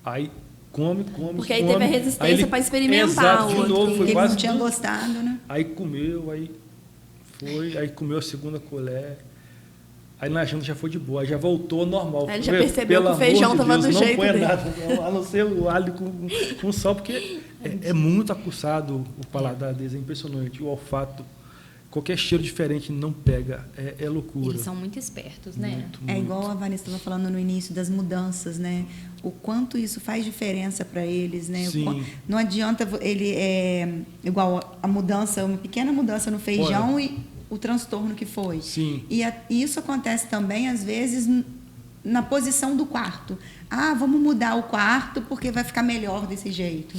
Aí come. Porque aí teve a resistência Aí ele- pra experimentar Exato, o de outro. novo, foi Ele quase não tinha tudo. gostado, né? Aí comeu, aí foi, aí comeu a segunda colher. Aí na janta já foi de boa, aí já voltou ao normal. Aí ele já percebeu que o feijão estava do jeito dele. dele. Não põe nada, a não ser o alho com sal, porque é muito aguçado o paladar deles, é impressionante. O olfato, qualquer cheiro diferente não pega, é loucura. Eles são muito espertos, né? Muito, É muito. igual a Vanessa estava falando no início das mudanças, né? O quanto isso faz diferença para eles, né? Sim. Não adianta ele igual a mudança, uma pequena mudança no feijão e o transtorno que foi. Sim. E isso acontece também às vezes na posição do quarto. Ah, vamos mudar o quarto porque vai ficar melhor desse jeito.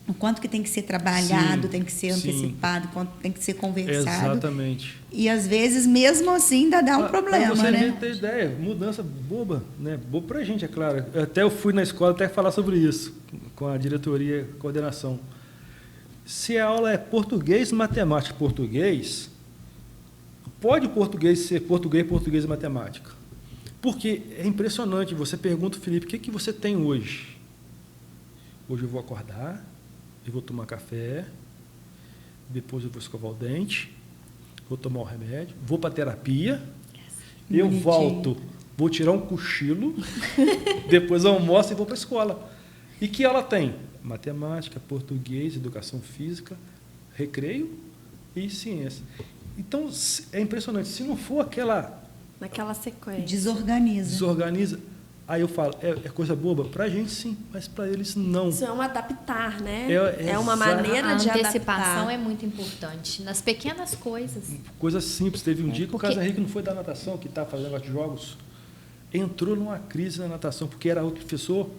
O quanto que tem que ser trabalhado, Sim, tem que ser sim. antecipado, quanto tem que ser conversado. Exatamente. E às vezes, mesmo assim, ainda dá um problema, Pra você né? ter ideia, mudança boba, né? Boba pra gente, é claro. Até eu fui na escola até falar sobre isso, com a diretoria e coordenação. Se a aula é português, matemática, português, pode o português ser português, português e matemática. Porque é impressionante, você pergunta, Felipe, o que você tem hoje? Hoje eu vou acordar, eu vou tomar café, depois eu vou escovar o dente, vou tomar o remédio, vou para a terapia, eu Bonitinho. volto, vou tirar um cochilo, depois eu almoço e vou para a escola. E que aula tem? Matemática, português, educação física, recreio e ciência. Então, é impressionante. Se não for Naquela sequência. Desorganiza. aí eu falo, é coisa boba? Para a gente, sim, mas para eles, não. Isso é um adaptar, né? É uma exato. maneira A de antecipação adaptar. é muito importante. Nas pequenas coisas. Coisa simples. Teve um dia que porque- o Casa Rica não foi da natação, que estava fazendo negócio de jogos, entrou numa crise na natação, porque era outro professor,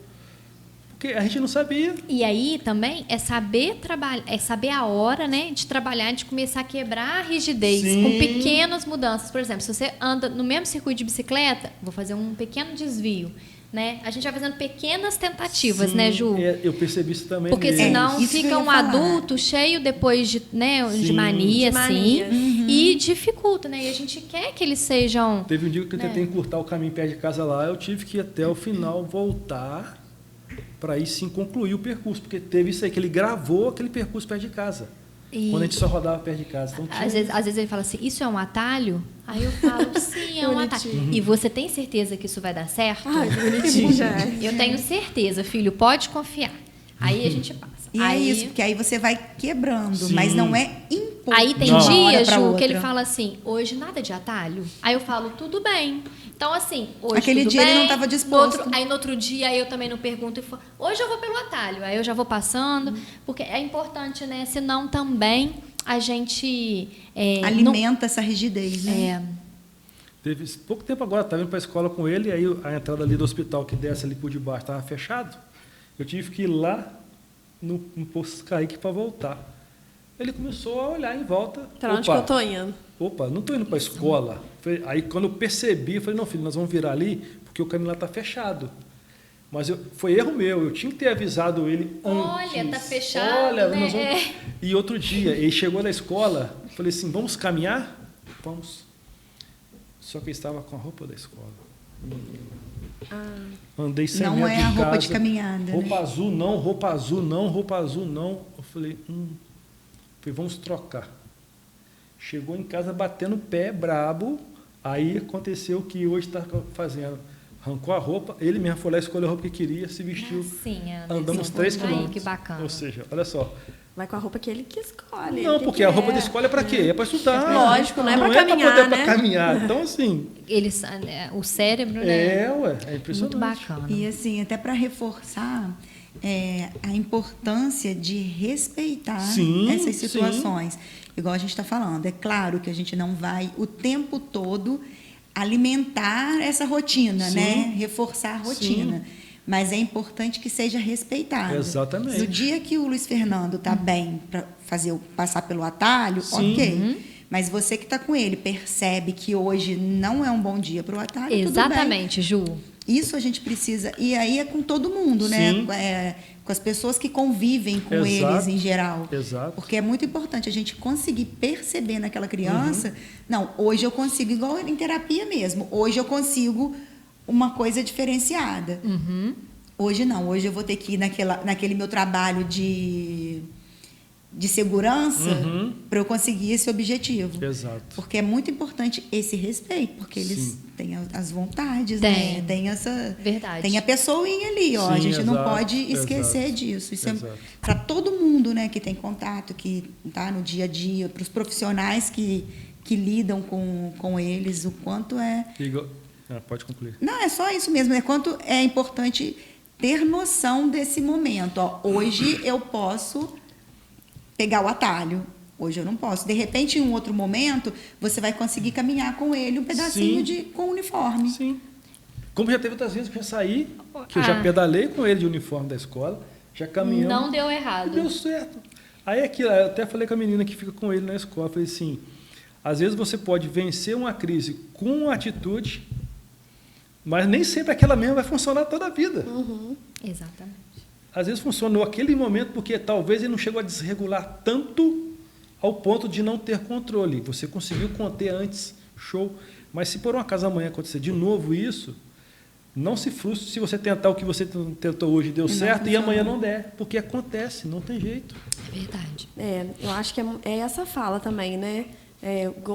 porque a gente não sabia. E aí também é saber trabalhar, é saber a hora, né, de trabalhar, de começar a quebrar a rigidez Sim. com pequenas mudanças. Por exemplo, se você anda no mesmo circuito de bicicleta, vou fazer um pequeno desvio, né? A gente vai fazendo pequenas tentativas, Sim, né, Ju? eu percebi isso também. Porque nele. senão isso que eu fica ia um falar. adulto cheio depois de, né, de Sim. mania, De assim, mania. e dificulta, né? E a gente quer que eles sejam... Teve um dia que eu né? tentei encurtar o caminho perto de casa lá, eu tive que ir até o final voltar para aí sim concluir o percurso, porque teve isso aí, que ele gravou aquele percurso perto de casa, E- quando a gente só rodava perto de casa. Então, Às vezes ele fala assim, isso é um atalho? Aí eu falo, sim, é um atalho. Bonitinho. E você tem certeza que isso vai dar certo? Ai, que bonitinho já. Eu tenho certeza, filho, pode confiar. Aí a gente passa. E aí, é isso, porque aí você vai quebrando, Sim. mas não é impor. aí tem de uma hora dias, pra Ju, outra. que ele fala assim, hoje nada de atalho. Aí eu falo, tudo bem. Então, assim, hoje Aquele tudo dia ele bem. não estava disposto. Aí no outro dia eu também não pergunto. E falo, hoje eu vou pelo atalho. Aí eu já vou passando. Porque é importante, né? Senão também a gente... Alimenta essa rigidez, né? Teve pouco tempo agora, estava indo para a escola com ele, aí a entrada ali do hospital que desce ali por debaixo estava fechado. Eu tive que ir lá no posto Kaique para voltar. Ele começou a olhar em volta. Pra onde que eu tô indo? Opa, não estou indo para a escola. Aí quando eu percebi, eu falei, não, filho, nós vamos virar ali, porque o caminho lá está fechado. Mas foi erro meu, eu tinha que ter avisado ele antes. Olha, tá fechado, Olha, né? nós vamos... E outro dia, ele chegou na escola, eu falei assim, vamos caminhar? Vamos. Só que ele estava com a roupa da escola. Andei 100 Não metros é de a roupa casa. de caminhada, Roupa né? azul não, roupa azul não, roupa azul não. Eu falei, vamos trocar. Chegou em casa batendo o pé, brabo. Aí aconteceu o que hoje está fazendo. Arrancou a roupa, ele mesmo foi lá, escolheu a roupa que queria, se vestiu. Sim, Andamos sim. 3 Aí, quilômetros. que bacana. Ou seja, olha só. Vai com a roupa que ele que escolhe. Não, ele que porque a roupa quer. da escola é para quê? É para estudar. Lógico, não é pra caminhar, poder, né? para caminhar. Então, assim, O cérebro, né? é Muito impressionante. bacana. E assim, até para reforçar a importância de respeitar Sim, essas sim. situações. Igual a gente está falando, é claro que a gente não vai o tempo todo alimentar essa rotina, Sim. né? Reforçar a rotina. Mas é importante que seja respeitado. Exatamente. No dia que o Luiz Fernando está bem para passar pelo atalho, Sim. ok. Mas você que está com ele percebe que hoje não é um bom dia para o atalho, tudo bem. Exatamente, Ju. Isso a gente precisa. E aí é com todo mundo, né? Sim. Com as pessoas que convivem com Exato. eles em geral. Exato. Porque é muito importante a gente conseguir perceber naquela criança. Não, hoje eu consigo, igual em terapia mesmo, hoje eu consigo uma coisa diferenciada. Hoje não, hoje eu vou ter que ir naquele meu trabalho de de segurança para eu conseguir esse objetivo. Exato. Porque é muito importante esse respeito, porque eles Sim. têm as vontades, Tem. né? Tem essa... Verdade. Tem a pessoinha ali, ó. Sim, A gente não exato, pode esquecer exato, disso. Isso exato. é para todo mundo, né, que tem contato, que está no dia a dia, para os profissionais que lidam com eles, o quanto é... Pode concluir. Não, é só isso mesmo, é quanto é importante ter noção desse momento. Ó, hoje eu posso pegar o atalho, hoje eu não posso. De repente, em um outro momento, você vai conseguir caminhar com ele um pedacinho com uniforme. Sim. Como já teve outras vezes que eu já saí, que eu já pedalei com ele de uniforme da escola, já caminhamos. Não deu errado. Deu certo. Aí aquilo, eu até falei com a menina que fica com ele na escola, falei assim, às vezes você pode vencer uma crise com atitude, mas nem sempre aquela mesma vai funcionar toda a vida. Exatamente. Às vezes funcionou aquele momento porque talvez ele não chegou a desregular tanto ao ponto de não ter controle. Você conseguiu conter antes, show. Mas se por um acaso amanhã acontecer de novo isso, não se frustre se você tentar o que você tentou hoje e deu certo e amanhã não der, porque acontece, não tem jeito. É verdade. Eu acho que é essa fala também, né?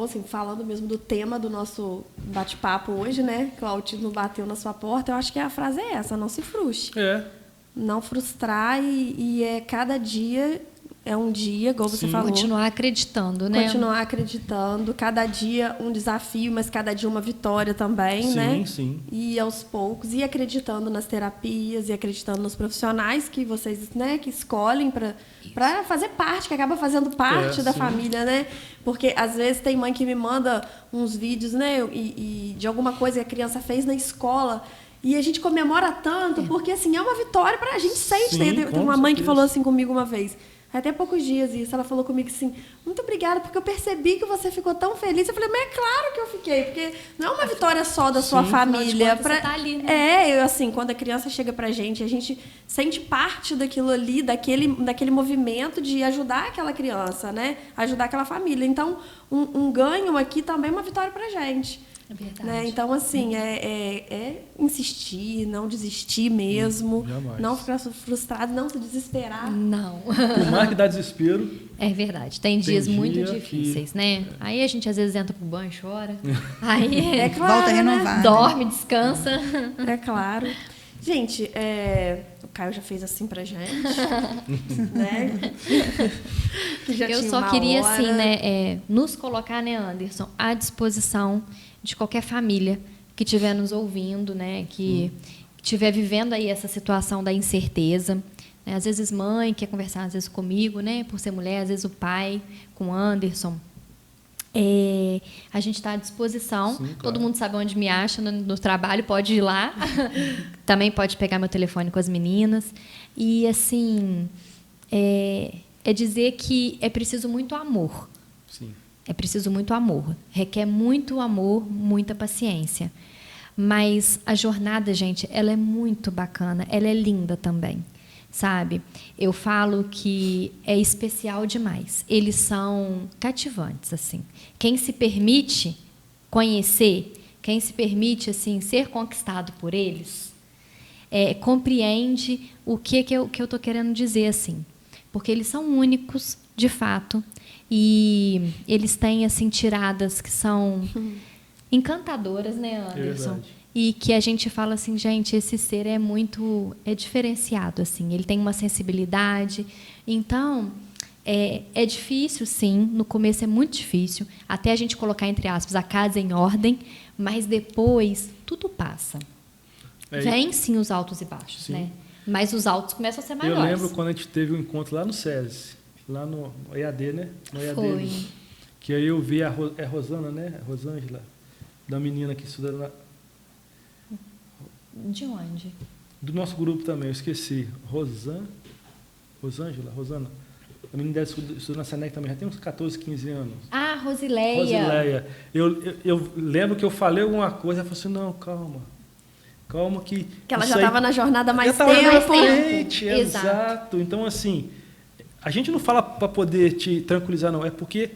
Assim, falando mesmo do tema do nosso bate-papo hoje, né? Que o autismo bateu na sua porta, eu acho que a frase é essa, não se frustre. Não frustrar e cada dia é um dia, igual você falou. Continuar acreditando, né? Continuar acreditando. Cada dia um desafio, mas cada dia uma vitória também, né? Sim. E aos poucos, e acreditando nas terapias, e acreditando nos profissionais que vocês, né, que escolhem para fazer parte, que acaba fazendo parte da família, né? Porque às vezes tem mãe que me manda uns vídeos, né, e de alguma coisa que a criança fez na escola. E a gente comemora tanto, porque assim, é uma vitória para a gente sente. Tem uma mãe que falou assim comigo uma vez, até poucos dias isso, ela falou comigo assim, muito obrigada, porque eu percebi que você ficou tão feliz. Eu falei, mas é claro que eu fiquei, porque não é uma vitória só da sua família. Você tá ali, né? Assim, quando a criança chega pra gente, a gente sente parte daquilo ali, daquele movimento de ajudar aquela criança, né? Ajudar aquela família. Então, um ganho aqui também é uma vitória pra gente. É verdade. Né? Então, assim, insistir, não desistir mesmo, Jamais. não ficar frustrado, não se desesperar. Não. Por mais que dá desespero. É verdade. Tem dias muito dia difíceis, né? Aí a gente às vezes entra pro banho e chora. Aí Claro, volta a renovar. né? Dorme, descansa. É claro. Gente, o Caio já fez assim pra gente, né? Que já Eu tinha só uma queria, hora. assim, né, nos colocar, né, Anderson, à disposição de qualquer família que estiver nos ouvindo, né, que estiver vivendo aí essa situação da incerteza. Né? Às vezes mãe quer conversar, às vezes comigo, né, por ser mulher, às vezes o pai com o Anderson. A gente está à disposição. Sim, claro. Todo mundo sabe onde me acha no trabalho, pode ir lá. Também pode pegar meu telefone com as meninas. E, assim, é dizer que é preciso muito amor. Sim. É preciso muito amor. Requer muito amor, muita paciência. Mas a jornada, gente, ela é muito bacana. Ela é linda também, sabe? Eu falo que é especial demais. Eles são cativantes, assim. Quem se permite conhecer, quem se permite, assim, ser conquistado por eles, compreende o que eu estou querendo dizer, assim. Porque eles são únicos, de fato, e eles têm, assim, tiradas que são encantadoras, né, Anderson? Verdade. E que a gente fala assim, gente, esse ser é diferenciado, assim, ele tem uma sensibilidade. Então, é difícil, sim, no começo é muito difícil, até a gente colocar, entre aspas, a casa em ordem, mas depois tudo passa. Vem, sim, os altos e baixos, sim, né? Mas os altos começam a ser maiores. Eu lembro quando a gente teve um encontro lá no SESI, lá no EAD, né? No EAD, Foi. Que aí eu vi a Rosana, né? A Rosângela, da menina que estuda lá. De onde? Do nosso grupo também, eu esqueci. Rosana. A menina dela estuda na Senec também, já tem uns 14, 15 anos. Ah, Rosileia. Rosileia. Eu lembro que eu falei alguma coisa, ela falou assim, não, calma que ela isso já aí- estava na jornada há mais Já estava na tempo. frente, Exato. exato. Então, assim, a gente não fala para poder te tranquilizar, não. É porque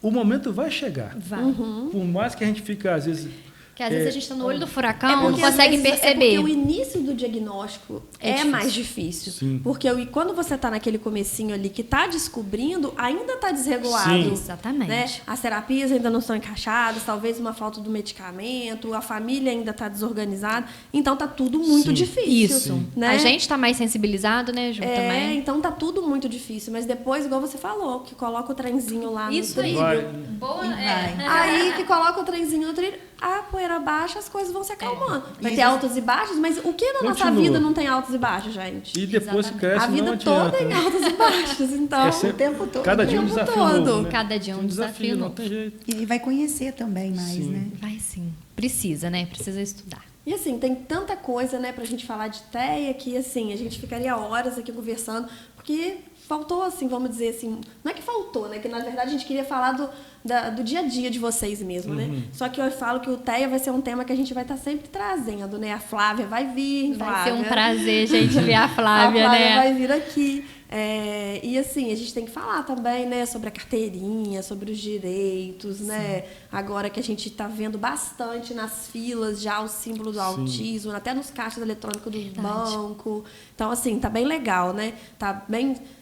o momento vai chegar. Vai. Por mais que a gente fique, às vezes, Porque às vezes a gente está no olho do É furacão, não porque, às consegue vezes, perceber. É porque o início do diagnóstico É é difícil. mais difícil. Sim. Porque quando você está naquele comecinho ali que está descobrindo, ainda está desregulado. Sim. Exatamente. Né? As terapias ainda não estão encaixadas, talvez uma falta do medicamento, a família ainda está desorganizada. Então tá tudo muito Sim. difícil. Isso. Né? A gente está mais sensibilizado, né, Ju, também. Então tá tudo muito difícil. Mas depois, igual você falou, que coloca o trenzinho lá Isso no aí. trilho. Vai. Boa, E vai. Aí que coloca o trenzinho no trilho, a poeira baixa, as coisas vão se acalmando. Vai ter Isso. altos e baixos, mas o que na nossa Continua. vida não tem altos e baixos, gente? E depois Exatamente. que cresce, A vida não toda adianta. tem altos e baixos, então. É sempre- o tempo todo. Cada o dia um tempo desafio todo. novo, né? Cada dia um desafio não novo. tem jeito. E aí vai conhecer também mais, Sim. né? Vai sim. Precisa, né? Precisa estudar. E assim, tem tanta coisa, né, pra gente falar de TEA que, assim, a gente ficaria horas aqui conversando, porque faltou, assim, vamos dizer assim, não é que faltou, né, que na verdade a gente queria falar do dia a dia de vocês mesmo, né? Só que eu falo que o TEA vai ser um tema que a gente vai estar sempre trazendo, né? A Flávia vai vir, Vai ser um Flávia. prazer, gente, ver a Flávia, a Flávia né? vai vir aqui. E assim, a gente tem que falar também, né, sobre a carteirinha, sobre os direitos, né? Agora que a gente está vendo bastante nas filas já o símbolo do autismo, até nos caixas eletrônicos do banco. Então, assim, tá bem legal, né?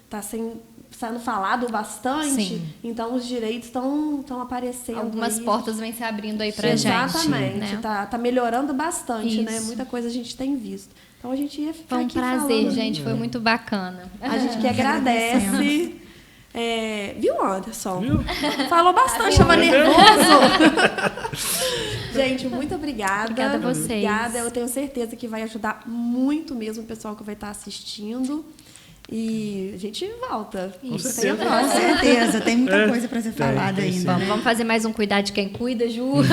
Tá sendo falado bastante. Sim. Então, os direitos estão aparecendo. Algumas aí. portas vêm se abrindo aí pra Exatamente. gente. Né? Tá melhorando bastante, né? Isso. Muita coisa a gente tem visto. Então a gente ia ficar Foi um aqui prazer, falando. gente. Foi muito bacana. A gente que agradece. Viu, Anderson? Viu? Falou bastante, estava nervoso. Gente, muito obrigada. Obrigada a vocês. Obrigada. Eu tenho certeza que vai ajudar muito mesmo o pessoal que vai estar assistindo. E a gente volta. Com Tenha certeza. Com próxima. certeza, tem muita É, coisa para ser tem, falada tem sim. ainda. Vamos fazer mais um Cuidar de Quem Cuida, Ju? Vamos,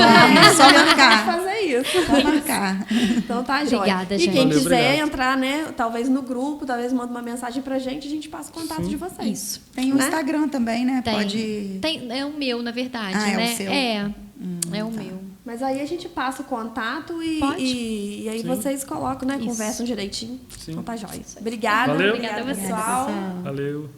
só Pode marcar. fazer isso. Só marcar. Então tá, joia. Obrigada, E gente. quem Valeu, quiser obrigado. entrar, né, talvez no grupo, talvez manda uma mensagem pra gente, a gente passa o contato de vocês. Isso. Tem o Né? Instagram também, né? Tem. Pode. É o meu, na verdade, Ah, é o né? seu? É o tá. meu. Mas aí a gente passa o contato Pode. e aí Sim. vocês colocam, né? Isso. Conversam direitinho. Sim. Então tá jóia. Obrigada. Valeu. Obrigada, Obrigada a pessoal. Obrigada, pessoal. Valeu.